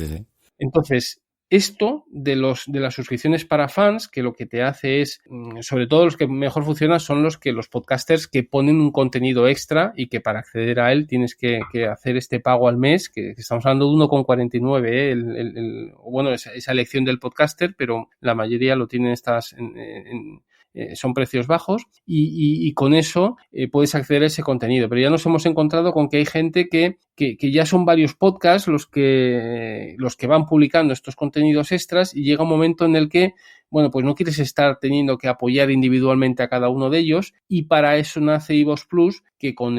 Entonces, esto de las suscripciones para fans, que lo que te hace es, sobre todo los que mejor funcionan son los podcasters que ponen un contenido extra y que para acceder a él tienes que hacer este pago al mes, que estamos hablando de 1,49, bueno, esa elección del podcaster, pero la mayoría lo tienen son precios bajos y con eso puedes acceder a ese contenido. Pero ya nos hemos encontrado con que hay gente que ya son varios podcasts los que van publicando estos contenidos extras y llega un momento en el que, bueno, pues no quieres estar teniendo que apoyar individualmente a cada uno de ellos y para eso nace iVoox Plus, que con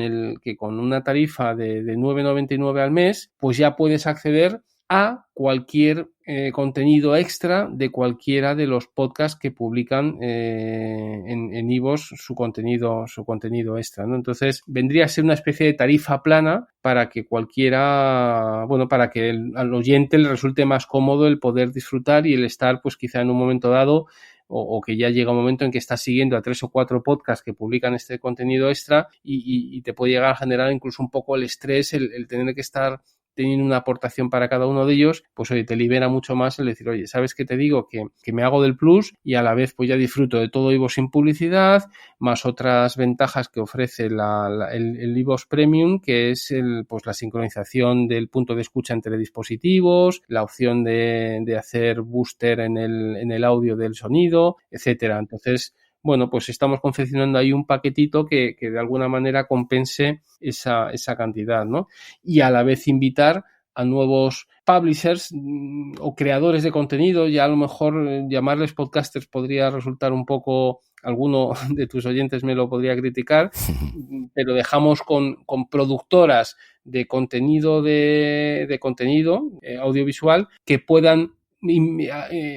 una tarifa de 9,99 al mes, pues ya puedes acceder a cualquier contenido extra de cualquiera de los podcasts que publican en iVoox su contenido extra, ¿no? Entonces vendría a ser una especie de tarifa plana para que cualquiera, bueno, para que al oyente le resulte más cómodo el poder disfrutar y el estar, pues quizá en un momento dado o que ya llega un momento en que estás siguiendo a 3 o 4 podcasts que publican este contenido extra y te puede llegar a generar incluso un poco el estrés, el tener que estar teniendo una aportación para cada uno de ellos, pues oye, te libera mucho más el decir, oye, ¿sabes qué te digo? Que me hago del plus y a la vez pues ya disfruto de todo iVoox sin publicidad, más otras ventajas que ofrece el iVoox Premium, que es pues la sincronización del punto de escucha entre dispositivos, la opción de hacer booster en el audio del sonido, etcétera. Entonces, bueno, pues estamos confeccionando ahí un paquetito que de alguna manera compense esa cantidad, ¿no? Y a la vez invitar a nuevos publishers o creadores de contenido, ya a lo mejor llamarles podcasters podría resultar un poco, alguno de tus oyentes me lo podría criticar, pero dejamos con productoras de contenido de contenido audiovisual que puedan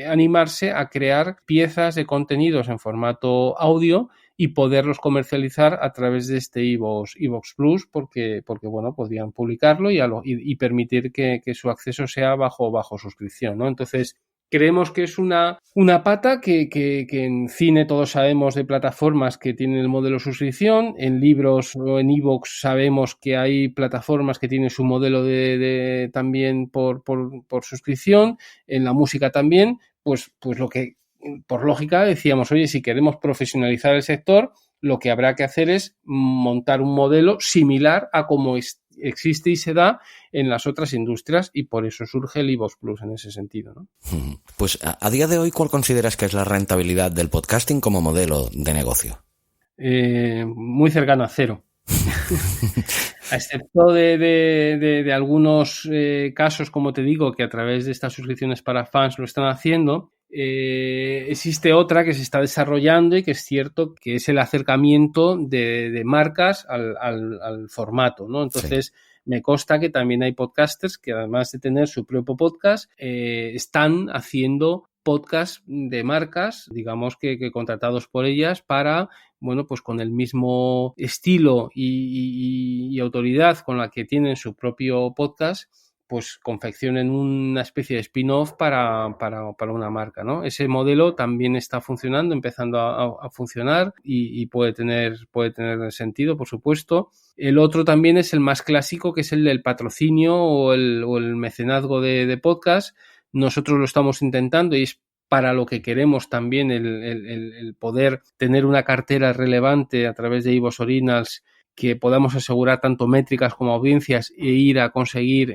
animarse a crear piezas de contenidos en formato audio y poderlos comercializar a través de este iVoox Plus porque bueno, podrían publicarlo y permitir que su acceso sea bajo suscripción, ¿no? Entonces, creemos que es una pata que en cine todos sabemos de plataformas que tienen el modelo suscripción, en libros o en iVoox sabemos que hay plataformas que tienen su modelo de también por suscripción, en la música también, pues lo que por lógica decíamos, oye, si queremos profesionalizar el sector, lo que habrá que hacer es montar un modelo similar a como existe y se da en las otras industrias y por eso surge el iVoox Plus en ese sentido, ¿no? Pues a día de hoy, ¿cuál consideras que es la rentabilidad del podcasting como modelo de negocio? Muy cercano a cero. A excepto de algunos casos, como te digo, que a través de estas suscripciones para fans lo están haciendo, existe otra que se está desarrollando y que es cierto que es el acercamiento de marcas al formato, ¿no? Entonces, sí, me consta que también hay podcasters que además de tener su propio podcast, están haciendo podcasts de marcas, digamos que contratados por ellas para, bueno, pues con el mismo estilo y autoridad con la que tienen su propio podcast, pues confeccionen una especie de spin-off para una marca, ¿no? Ese modelo también está funcionando, empezando a funcionar y puede tener sentido, por supuesto. El otro también es el más clásico, que es el del patrocinio o el mecenazgo de podcast. Nosotros lo estamos intentando y es para lo que queremos también el poder tener una cartera relevante a través de iVoox Originals, que podamos asegurar tanto métricas como audiencias e ir a conseguir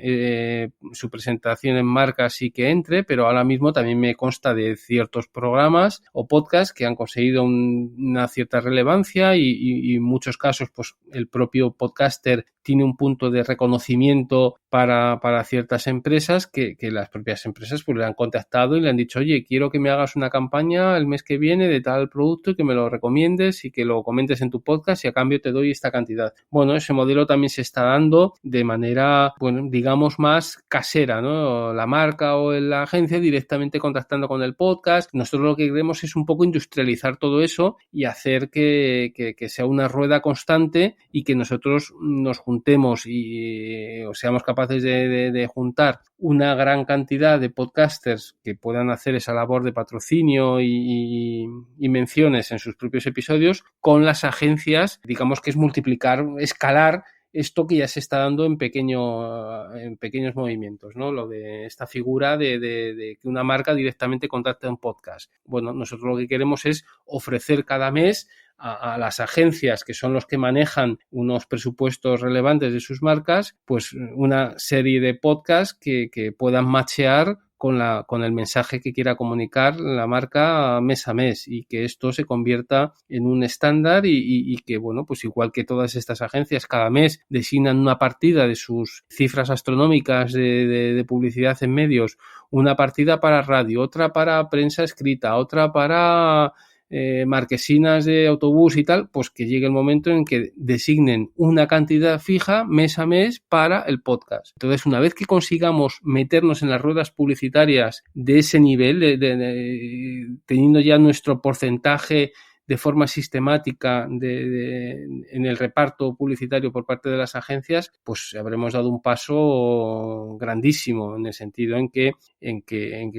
su presentación en marcas y que entre, pero ahora mismo también me consta de ciertos programas o podcasts que han conseguido una cierta relevancia y en muchos casos pues el propio podcaster tiene un punto de reconocimiento para ciertas empresas que las propias empresas pues le han contactado y le han dicho, oye, quiero que me hagas una campaña el mes que viene de tal producto y que me lo recomiendes y que lo comentes en tu podcast y a cambio te doy esta cantidad. Bueno, ese modelo también se está dando de manera, bueno, digamos más casera, ¿no? La marca o la agencia directamente contactando con el podcast. Nosotros lo que queremos es un poco industrializar todo eso y hacer que sea una rueda constante y que nosotros nos juntemos y o seamos capaces de juntar una gran cantidad de podcasters que puedan hacer esa labor de patrocinio y menciones en sus propios episodios con las agencias, digamos que es multiplicar, escalar esto que ya se está dando en pequeños movimientos, ¿no? Lo de esta figura de que una marca directamente contacta un podcast. Bueno, nosotros lo que queremos es ofrecer cada mes a las agencias, que son los que manejan unos presupuestos relevantes de sus marcas, pues una serie de podcasts que puedan machear con el mensaje que quiera comunicar la marca mes a mes y que esto se convierta en un estándar y que, bueno, pues igual que todas estas agencias cada mes designan una partida de sus cifras astronómicas de publicidad en medios, una partida para radio, otra para prensa escrita, otra para marquesinas de autobús y tal, pues que llegue el momento en que designen una cantidad fija mes a mes para el podcast. Entonces, una vez que consigamos meternos en las ruedas publicitarias de ese nivel, teniendo ya nuestro porcentaje de forma sistemática en el reparto publicitario por parte de las agencias, pues habremos dado un paso grandísimo en el sentido en que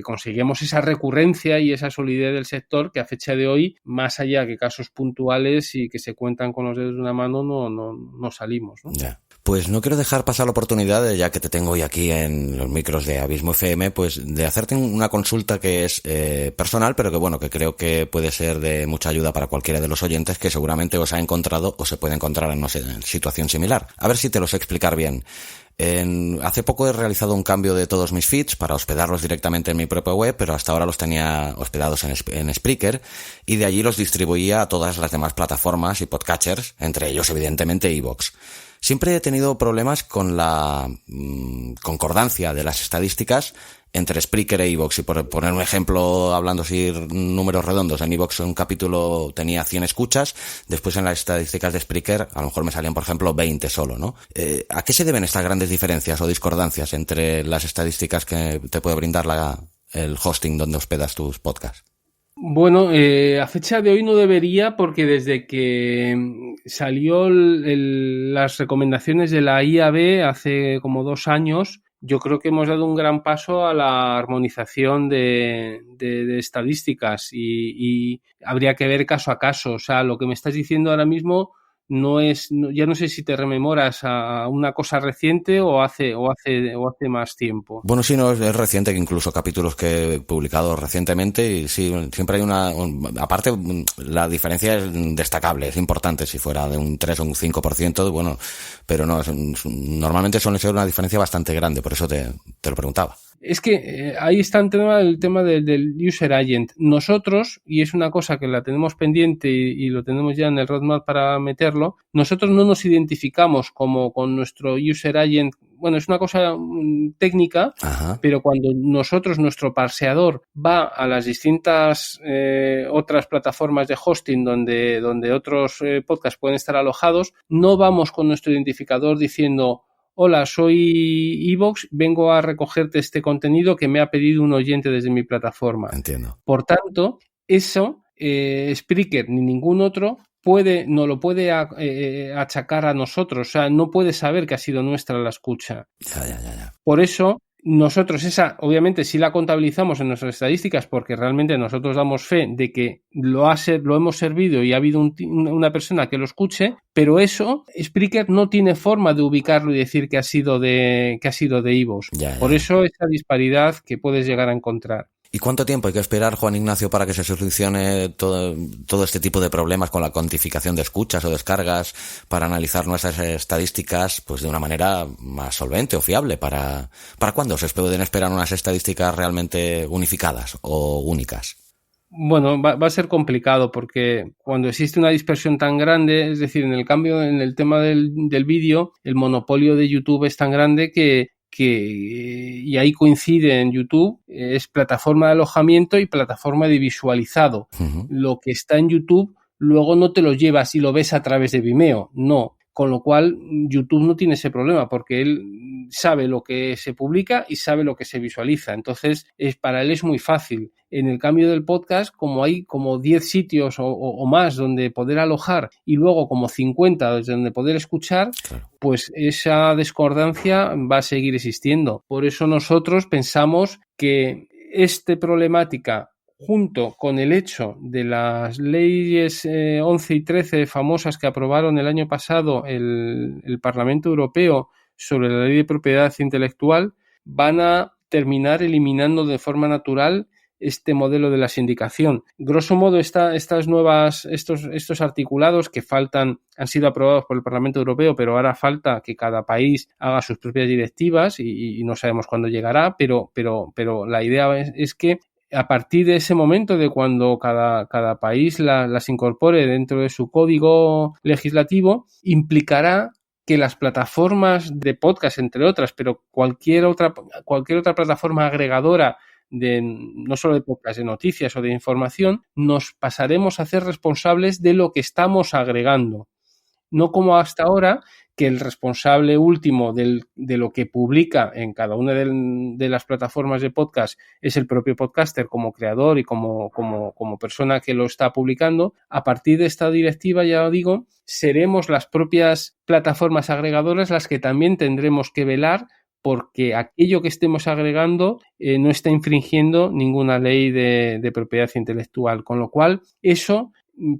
conseguimos esa recurrencia y esa solidez del sector que a fecha de hoy, más allá que casos puntuales y que se cuentan con los dedos de una mano, no salimos, ¿no? Ya. Pues no quiero dejar pasar la oportunidad, ya que te tengo hoy aquí en los micros de Abismo FM, pues de hacerte una consulta que es personal, pero que bueno, que creo que puede ser de mucha ayuda para cualquiera de los oyentes que seguramente os ha encontrado o se puede encontrar en una situación similar. A ver si te lo sé explicar bien. Hace poco he realizado un cambio de todos mis feeds para hospedarlos directamente en mi propia web, pero hasta ahora los tenía hospedados en Spreaker y de allí los distribuía a todas las demás plataformas y podcatchers, entre ellos evidentemente iVoox. Siempre he tenido problemas con la concordancia de las estadísticas entre Spreaker e iVoox. Y por poner un ejemplo, hablando así números redondos, en iVoox un capítulo tenía 100 escuchas, después en las estadísticas de Spreaker a lo mejor me salían, por ejemplo, 20 solo, ¿no? ¿A qué se deben estas grandes diferencias o discordancias entre las estadísticas que te puede brindar el hosting donde hospedas tus podcasts? Bueno, a fecha de hoy no debería, porque desde que salió las recomendaciones de la IAB hace como 2 años, yo creo que hemos dado un gran paso a la armonización de estadísticas y habría que ver caso a caso. O sea, lo que me estás diciendo ahora mismo ya no sé si te rememoras a una cosa reciente o hace más tiempo. Bueno, sí, no, es reciente, que incluso capítulos que he publicado recientemente, y sí, siempre hay aparte, la diferencia es destacable, es importante. Si fuera de un 3 o un 5%, bueno, pero no, normalmente suele ser una diferencia bastante grande, por eso te lo preguntaba. Es que ahí está el tema del user agent. Nosotros, y es una cosa que la tenemos pendiente y lo tenemos ya en el roadmap para meterlo, nosotros no nos identificamos como con nuestro user agent. Bueno, es una cosa técnica, Ajá. Pero cuando nuestro parseador va a las distintas otras plataformas de hosting donde otros podcasts pueden estar alojados, no vamos con nuestro identificador diciendo: hola, soy iVoox, vengo a recogerte este contenido que me ha pedido un oyente desde mi plataforma. Entiendo. Por tanto, eso, Spreaker ni ningún otro no lo puede achacar a nosotros. O sea, no puede saber que ha sido nuestra la escucha. Ya. Por eso, nosotros obviamente sí la contabilizamos en nuestras estadísticas, porque realmente nosotros damos fe de que lo hemos servido y ha habido una persona que lo escuche, pero eso Spreaker no tiene forma de ubicarlo y decir que ha sido de iVoox. Por eso esa disparidad que puedes llegar a encontrar. ¿Y cuánto tiempo hay que esperar, Juan Ignacio, para que se solucione todo este tipo de problemas con la cuantificación de escuchas o descargas, para analizar nuestras estadísticas pues de una manera más solvente o fiable? ¿Para cuándo se pueden esperar unas estadísticas realmente unificadas o únicas? Bueno, va a ser complicado, porque cuando existe una dispersión tan grande, es decir, en el tema del vídeo, el monopolio de YouTube es tan grande y ahí coincide en YouTube, es plataforma de alojamiento y plataforma de visualizado. Uh-huh. Lo que está en YouTube luego no te lo llevas y lo ves a través de Vimeo, no. Con lo cual YouTube no tiene ese problema, porque él sabe lo que se publica y sabe lo que se visualiza. Entonces, para él es muy fácil. En el cambio del podcast, como hay como 10 sitios o más donde poder alojar y luego como 50 desde donde poder escuchar, claro, pues esa discordancia va a seguir existiendo. Por eso nosotros pensamos que esta problemática, junto con el hecho de las leyes 11 y 13 famosas que aprobaron el año pasado el Parlamento Europeo sobre la ley de propiedad intelectual, van a terminar eliminando de forma natural este modelo de la sindicación. Grosso modo, estos articulados que han sido aprobados por el Parlamento Europeo, pero ahora falta que cada país haga sus propias directivas y no sabemos cuándo llegará, pero la idea es que a partir de ese momento, de cuando cada país las incorpore dentro de su código legislativo, implicará que las plataformas de podcast, entre otras, pero cualquier otra plataforma agregadora no solo de podcast, de noticias o de información, nos pasaremos a ser responsables de lo que estamos agregando. No como hasta ahora, que el responsable último de lo que publica en cada una de las plataformas de podcast es el propio podcaster como creador y como persona que lo está publicando. A partir de esta directiva, ya lo digo, seremos las propias plataformas agregadoras las que también tendremos que velar porque aquello que estemos agregando no está infringiendo ninguna ley de propiedad intelectual. Con lo cual, eso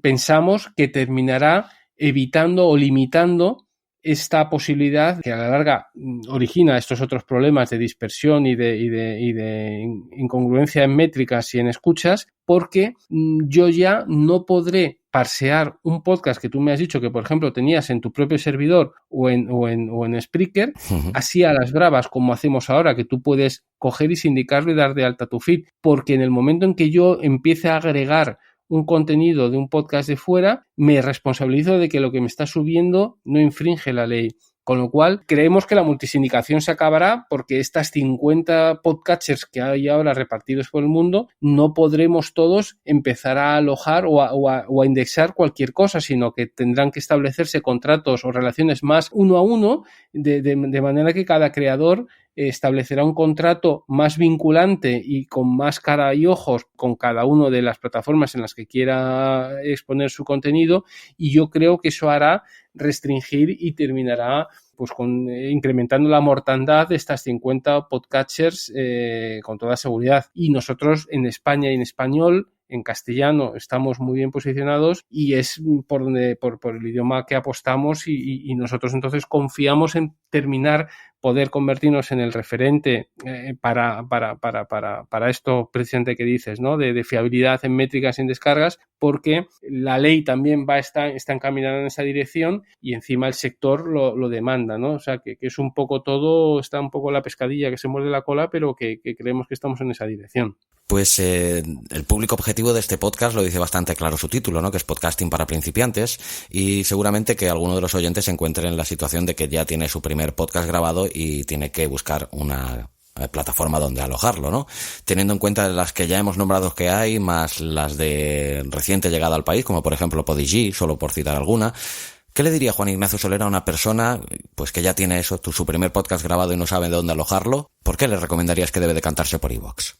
pensamos que terminará evitando o limitando esta posibilidad que a la larga origina estos otros problemas de dispersión y de incongruencia en métricas y en escuchas, porque yo ya no podré parsear un podcast que tú me has dicho que, por ejemplo, tenías en tu propio servidor o en Spreaker, así a las bravas como hacemos ahora, que tú puedes coger y sindicarlo y dar de alta tu feed, porque en el momento en que yo empiece a agregar un contenido de un podcast de fuera, me responsabilizo de que lo que me está subiendo no infringe la ley. Con lo cual, creemos que la multisindicación se acabará porque estas 50 podcatchers que hay ahora repartidos por el mundo, no podremos todos empezar a alojar o a indexar cualquier cosa, sino que tendrán que establecerse contratos o relaciones más uno a uno, de manera que cada creador establecerá un contrato más vinculante y con más cara y ojos con cada una de las plataformas en las que quiera exponer su contenido, y yo creo que eso hará restringir y terminará pues incrementando la mortandad de estas 50 podcatchers con toda seguridad. Y nosotros en España y en español, en castellano, estamos muy bien posicionados y es por el idioma que apostamos y nosotros entonces confiamos en poder convertirnos en el referente para esto precisamente que dices, ¿no? De fiabilidad en métricas y en descargas, porque la ley también está encaminada en esa dirección y encima el sector lo demanda, ¿no? O sea, que es un poco todo, está un poco la pescadilla que se muerde la cola, pero que creemos que estamos en esa dirección. Pues el público objetivo de este podcast lo dice bastante claro su título, ¿no? Que es podcasting para principiantes, y seguramente que alguno de los oyentes se encuentre en la situación de que ya tiene su primer podcast grabado y tiene que buscar una plataforma donde alojarlo, ¿no? Teniendo en cuenta las que ya hemos nombrado que hay, más las de reciente llegada al país, como por ejemplo Podigy, solo por citar alguna. ¿Qué le diría Juan Ignacio Soler a una persona pues que ya tiene su primer podcast grabado y no sabe de dónde alojarlo? ¿Por qué le recomendarías que debe decantarse por iVoox?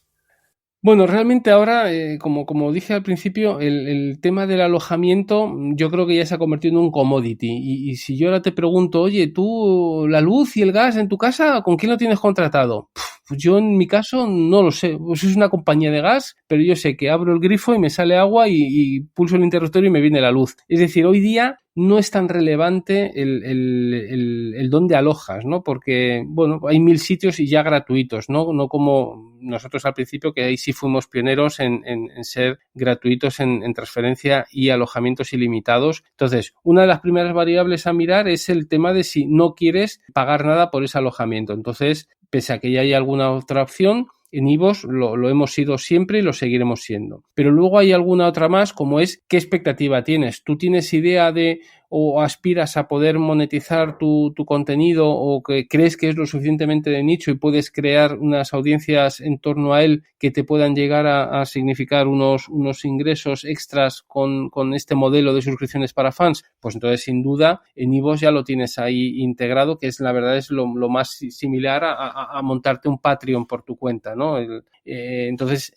Bueno, realmente ahora, como dije al principio, el tema del alojamiento yo creo que ya se ha convertido en un commodity. Y si yo ahora te pregunto, oye, tú, la luz y el gas en tu casa, ¿con quién lo tienes contratado? Pues yo en mi caso no lo sé. Pues es una compañía de gas, pero yo sé que abro el grifo y me sale agua y pulso el interruptor y me viene la luz. Es decir, hoy día no es tan relevante el dónde alojas, ¿no? Porque, bueno, hay 1000 sitios y ya gratuitos, ¿no? No como nosotros al principio, que ahí sí fuimos pioneros en ser gratuitos en transferencia y alojamientos ilimitados. Entonces, una de las primeras variables a mirar es el tema de si no quieres pagar nada por ese alojamiento. Entonces, pese a que ya hay alguna otra opción, en iVoox lo hemos sido siempre y lo seguiremos siendo. Pero luego hay alguna otra más, como es qué expectativa tienes. ¿Tú tienes idea de o aspiras a poder monetizar tu contenido, o que crees que es lo suficientemente de nicho y puedes crear unas audiencias en torno a él que te puedan llegar a significar unos ingresos extras con este modelo de suscripciones para fans? Pues entonces, sin duda, en iVoox ya lo tienes ahí integrado, que es la verdad es lo más similar a montarte un Patreon por tu cuenta, ¿no? Entonces,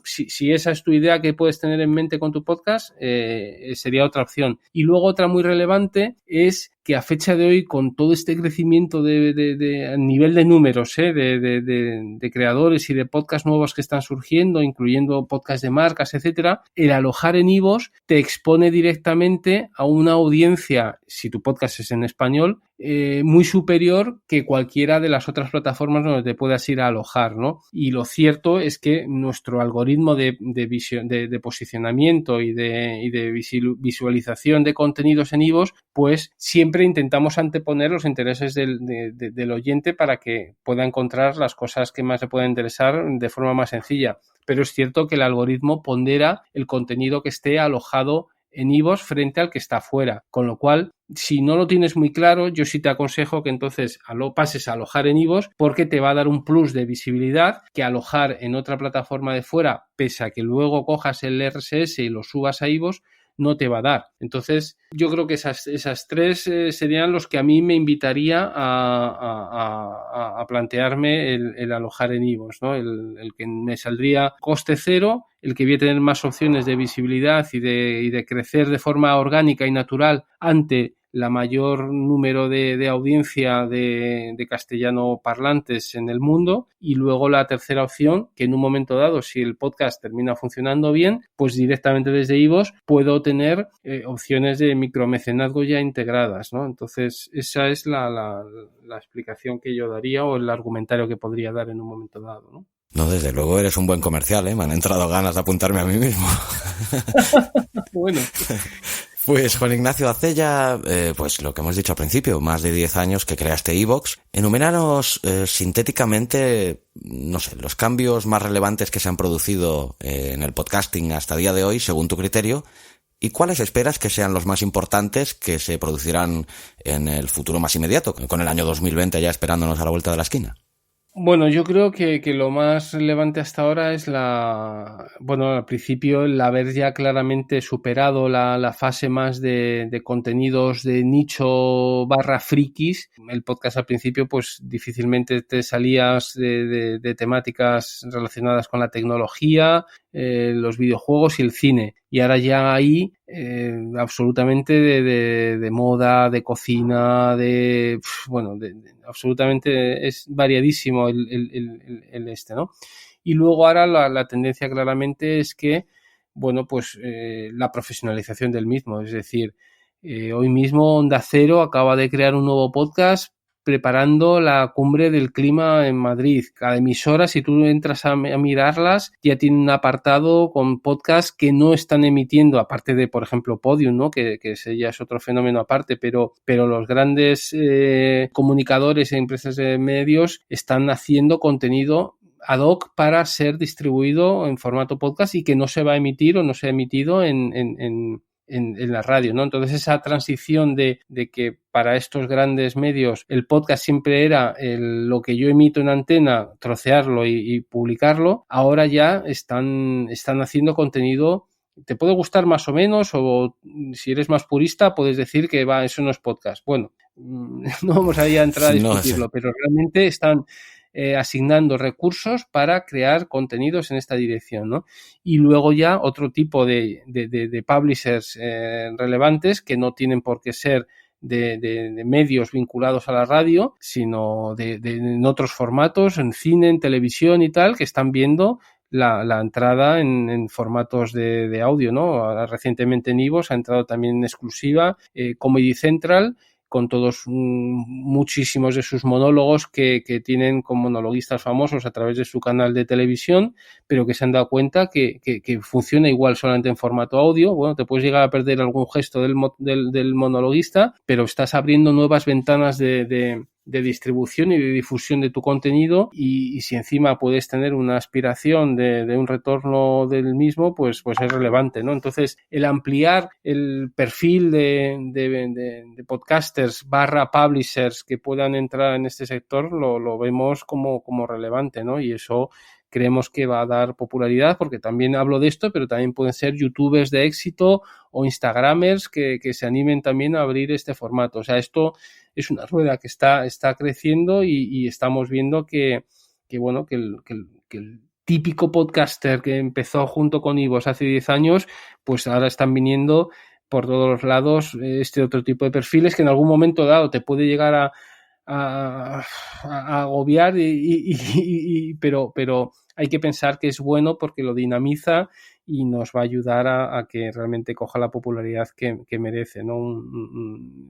si esa es tu idea que puedes tener en mente con tu podcast, sería otra opción. Y luego otra muy relevante es que a fecha de hoy, con todo este crecimiento a nivel de números, de creadores y de podcasts nuevos que están surgiendo, incluyendo podcasts de marcas, etcétera, el alojar en iVoox te expone directamente a una audiencia, si tu podcast es en español, muy superior que cualquiera de las otras plataformas donde te puedas ir a alojar, ¿no? Y lo cierto es que nuestro algoritmo de posicionamiento y de visualización de contenidos en iVoox, pues siempre intentamos anteponer los intereses del oyente para que pueda encontrar las cosas que más le puedan interesar de forma más sencilla. Pero es cierto que el algoritmo pondera el contenido que esté alojado en iVoox frente al que está fuera. Con lo cual, si no lo tienes muy claro, yo sí te aconsejo que entonces pases a alojar en iVoox, porque te va a dar un plus de visibilidad que alojar en otra plataforma de fuera, pese a que luego cojas el RSS y lo subas a iVoox, no te va a dar. Entonces, yo creo que esas tres serían los que a mí me invitaría a plantearme el alojar en iVoox, ¿no? El que me saldría coste cero, el que voy a tener más opciones de visibilidad y de crecer de forma orgánica y natural ante la mayor número de audiencia de castellano parlantes en el mundo, y luego la tercera opción, que en un momento dado, si el podcast termina funcionando bien, pues directamente desde iVoox puedo tener opciones de micromecenazgo ya integradas, ¿no? Entonces esa es la explicación que yo daría, o el argumentario que podría dar en un momento dado, ¿no? No, desde luego eres un buen comercial, ¿eh? Me han entrado ganas de apuntarme a mí mismo. Bueno. Pues Juan Ignacio, hace ya, pues lo que hemos dicho al principio, más de 10 años que creaste iVoox. Enuméranos sintéticamente, no sé, los cambios más relevantes que se han producido en el podcasting hasta el día de hoy, según tu criterio, y cuáles esperas que sean los más importantes que se producirán en el futuro más inmediato, con el año 2020 ya esperándonos a la vuelta de la esquina. Bueno, yo creo que lo más relevante hasta ahora es al principio el haber ya claramente superado la fase más de contenidos de nicho / frikis. El podcast al principio pues difícilmente te salías de temáticas relacionadas con la tecnología, los videojuegos y el cine. Y ahora ya ahí absolutamente de moda, de cocina, absolutamente es variadísimo el ¿no? Y luego ahora la tendencia claramente es que, la profesionalización del mismo. Es decir, hoy mismo Onda Cero acaba de crear un nuevo podcast preparando la cumbre del clima en Madrid. Cada emisora, si tú entras a mirarlas, ya tiene un apartado con podcasts que no están emitiendo, aparte de, por ejemplo, Podium, ¿no? Que ese ya es otro fenómeno aparte, pero los grandes comunicadores e empresas de medios están haciendo contenido ad hoc para ser distribuido en formato podcast y que no se va a emitir o no se ha emitido en la radio, ¿no? Entonces esa transición de que para estos grandes medios el podcast siempre era lo que yo emito en antena, trocearlo y publicarlo, ahora ya están haciendo contenido. Te puede gustar más o menos, o si eres más purista puedes decir que eso no es podcast. Bueno, no vamos a entrar a discutirlo, pero realmente están asignando recursos para crear contenidos en esta dirección, ¿no? Y luego ya otro tipo de publishers relevantes, que no tienen por qué ser de medios vinculados a la radio, sino en otros formatos, en cine, en televisión y tal, que están viendo la entrada en formatos de audio, ¿no? Ahora, recientemente en iVoox ha entrado también en exclusiva Comedy Central, con todos muchísimos de sus monólogos que tienen con monologuistas famosos a través de su canal de televisión, pero que se han dado cuenta que funciona igual solamente en formato audio. Bueno, te puedes llegar a perder algún gesto del monologuista, pero estás abriendo nuevas ventanas de distribución y de difusión de tu contenido, y si encima puedes tener una aspiración de un retorno del mismo, pues es relevante, ¿no? Entonces, el ampliar el perfil de podcasters / publishers que puedan entrar en este sector lo vemos como relevante, ¿no? Y eso creemos que va a dar popularidad, porque también hablo de esto, pero también pueden ser youtubers de éxito o instagramers que se animen también a abrir este formato. O sea, esto es una rueda que está creciendo, y estamos viendo que el típico podcaster que empezó junto con iVoox hace 10 años, pues ahora están viniendo por todos los lados este otro tipo de perfiles que en algún momento dado te puede llegar a agobiar, pero hay que pensar que es bueno porque lo dinamiza y nos va a ayudar a que realmente coja la popularidad que merece, ¿no?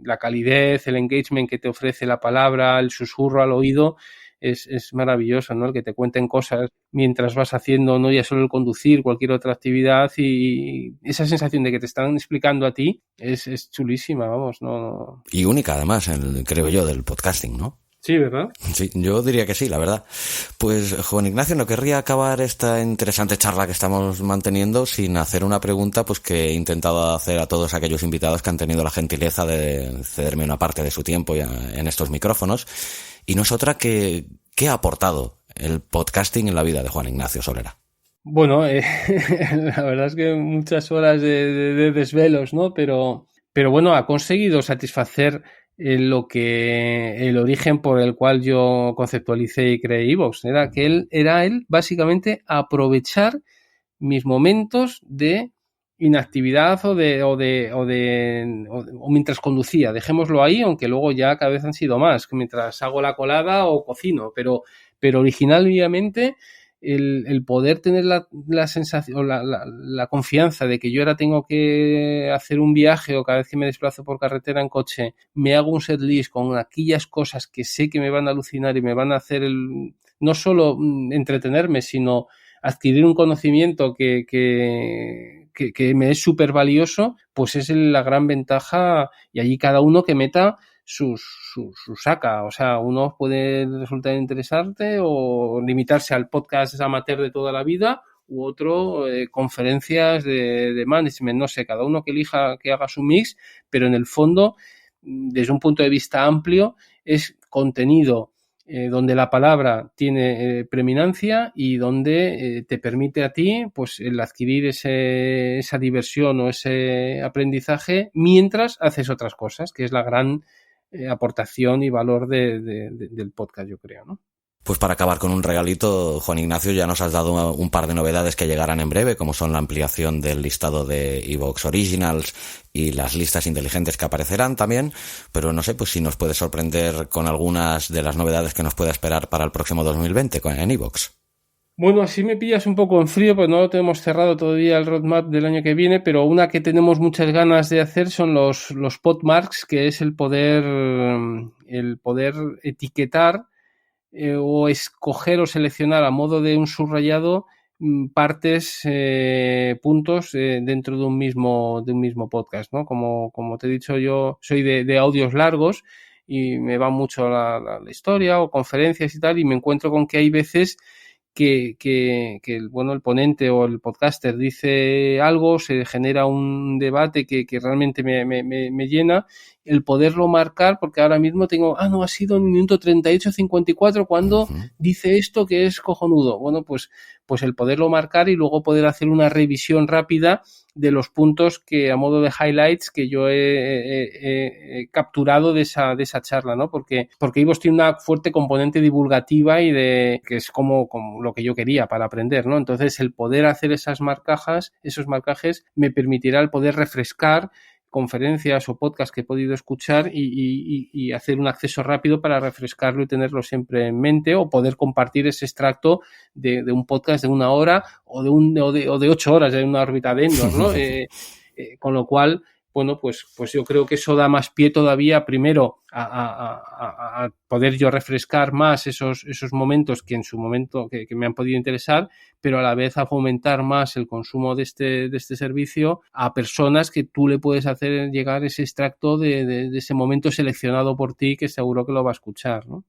La calidez, el engagement que te ofrece la palabra, el susurro al oído, es maravilloso, ¿no? El que te cuenten cosas mientras vas haciendo, no ya solo el conducir, cualquier otra actividad, y esa sensación de que te están explicando a ti es chulísima, vamos, no. Y única además, creo yo, del podcasting, ¿no? Sí, ¿verdad? Sí, yo diría que sí, la verdad. Pues, Juan Ignacio, no querría acabar esta interesante charla que estamos manteniendo sin hacer una pregunta pues que he intentado hacer a todos aquellos invitados que han tenido la gentileza de cederme una parte de su tiempo ya en estos micrófonos. Y no es otra que ¿qué ha aportado el podcasting en la vida de Juan Ignacio Solera? Bueno, la verdad es que muchas horas de desvelos, ¿no? Pero bueno, ha conseguido satisfacer el origen por el cual yo conceptualicé y creé iVoox. Era él básicamente aprovechar mis momentos de inactividad o mientras conducía. Dejémoslo ahí, aunque luego ya cada vez han sido más, que mientras hago la colada o cocino, pero originalmente el poder tener la sensación o la confianza de que yo ahora tengo que hacer un viaje o cada vez que me desplazo por carretera en coche me hago un setlist con aquellas cosas que sé que me van a alucinar y me van a hacer no solo entretenerme, sino adquirir un conocimiento que me es súper valioso, pues es la gran ventaja, y allí cada uno que meta su saca. O sea, uno puede resultar interesante o limitarse al podcast amateur de toda la vida, u otro conferencias de management, no sé, cada uno que elija que haga su mix, pero en el fondo, desde un punto de vista amplio, es contenido donde la palabra tiene preeminancia y donde te permite a ti pues el adquirir esa diversión o ese aprendizaje mientras haces otras cosas, que es la gran aportación y valor del podcast, yo creo, ¿no? Pues para acabar con un regalito, Juan Ignacio, ya nos has dado un par de novedades que llegarán en breve, como son la ampliación del listado de iVoox Originals y las listas inteligentes que aparecerán también, pero no sé, pues si nos puedes sorprender con algunas de las novedades que nos pueda esperar para el próximo 2020 en iVoox. Bueno, así me pillas un poco en frío, pues no lo tenemos cerrado todavía el roadmap del año que viene, pero una que tenemos muchas ganas de hacer son los podmarks, que es el poder etiquetar o escoger o seleccionar a modo de un subrayado partes, puntos dentro de un mismo podcast, ¿no? Como te he dicho, yo soy de audios largos y me va mucho la historia o conferencias y tal, y me encuentro con que hay veces que el ponente o el podcaster dice algo, se genera un debate que realmente me llena, el poderlo marcar, porque ahora mismo tengo, no, ha sido en el minuto 38-54 cuando dice esto que es cojonudo. Bueno, pues el poderlo marcar y luego poder hacer una revisión rápida de los puntos que a modo de highlights que yo he capturado de esa charla, ¿no? Porque iVoox tiene una fuerte componente divulgativa y que es como lo que yo quería para aprender, ¿no? Entonces el poder hacer esos marcajes me permitirá el poder refrescar conferencias o podcasts que he podido escuchar y hacer un acceso rápido para refrescarlo y tenerlo siempre en mente, o poder compartir ese extracto de un podcast de 1 hora o de 8 horas en una órbita de Endor, ¿no? Con lo cual, bueno, pues yo creo que eso da más pie todavía, primero, a poder yo refrescar más esos momentos que en su momento que me han podido interesar, pero a la vez a fomentar más el consumo de este servicio a personas que tú le puedes hacer llegar ese extracto de ese momento seleccionado por ti, que seguro que lo va a escuchar, ¿no?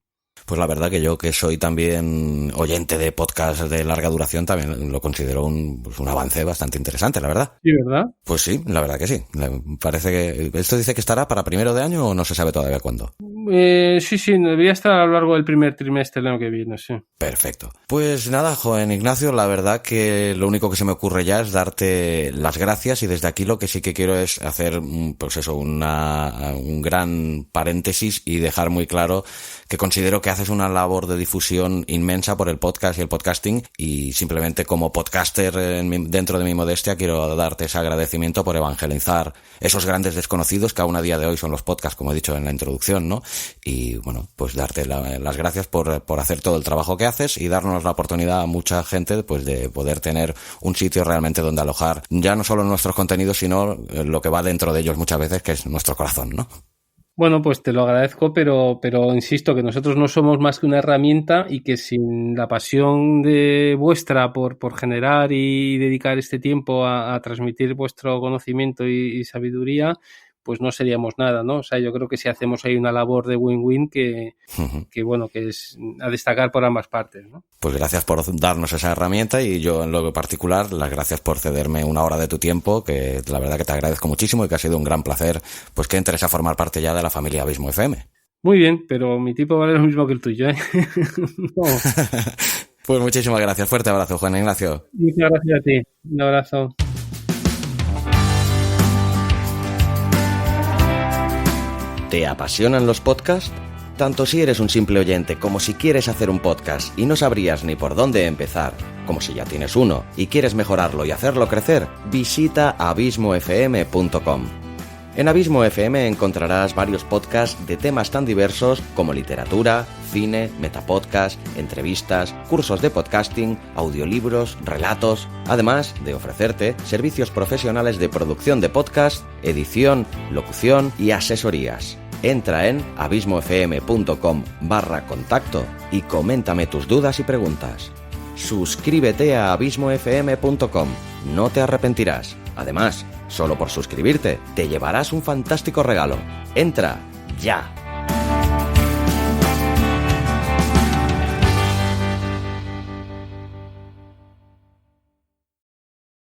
Pues la verdad que yo, que soy también oyente de podcast de larga duración, también lo considero un avance bastante interesante, la verdad. Sí, ¿verdad? Pues sí, la verdad que sí. Parece que... ¿Esto dice que estará para primero de año o no se sabe todavía cuándo? Sí, debería estar a lo largo del primer trimestre del año que viene, sí. Perfecto. Pues nada, Juan Ignacio, la verdad que lo único que se me ocurre ya es darte las gracias, y desde aquí lo que sí que quiero es hacer, pues eso, un gran paréntesis y dejar muy claro que considero que haces una labor de difusión inmensa por el podcast y el podcasting, y simplemente como podcaster dentro de mi modestia quiero darte ese agradecimiento por evangelizar esos grandes desconocidos que aún a día de hoy son los podcasts, como he dicho en la introducción, ¿no? Y bueno, pues darte las gracias por hacer todo el trabajo que haces y darnos la oportunidad a mucha gente pues de poder tener un sitio realmente donde alojar ya no solo nuestros contenidos, sino lo que va dentro de ellos muchas veces, que es nuestro corazón, ¿no? Bueno, pues te lo agradezco, pero insisto que nosotros no somos más que una herramienta, y que sin la pasión de vuestra por generar y dedicar este tiempo a transmitir vuestro conocimiento y sabiduría, pues no seríamos nada, ¿no? O sea, yo creo que si hacemos ahí una labor de win-win que bueno, que es a destacar por ambas partes, ¿no? Pues gracias por darnos esa herramienta y yo en lo particular, las gracias por cederme una hora de tu tiempo, que la verdad que te agradezco muchísimo y que ha sido un gran placer pues que entres a formar parte ya de la familia Abismo FM. Muy bien, pero mi tipo vale lo mismo que el tuyo, ¿eh? No. Pues muchísimas gracias. Fuerte abrazo, Juan Ignacio. Muchas gracias a ti. Un abrazo. ¿Te apasionan los podcasts? Tanto si eres un simple oyente como si quieres hacer un podcast y no sabrías ni por dónde empezar, como si ya tienes uno y quieres mejorarlo y hacerlo crecer, visita abismofm.com. En Abismo FM encontrarás varios podcasts de temas tan diversos como literatura, cine, metapodcast, entrevistas, cursos de podcasting, audiolibros, relatos, además de ofrecerte servicios profesionales de producción de podcast, edición, locución y asesorías. Entra en abismofm.com/contacto y coméntame tus dudas y preguntas. Suscríbete a abismofm.com, no te arrepentirás. Además, solo por suscribirte te llevarás un fantástico regalo. ¡Entra ya!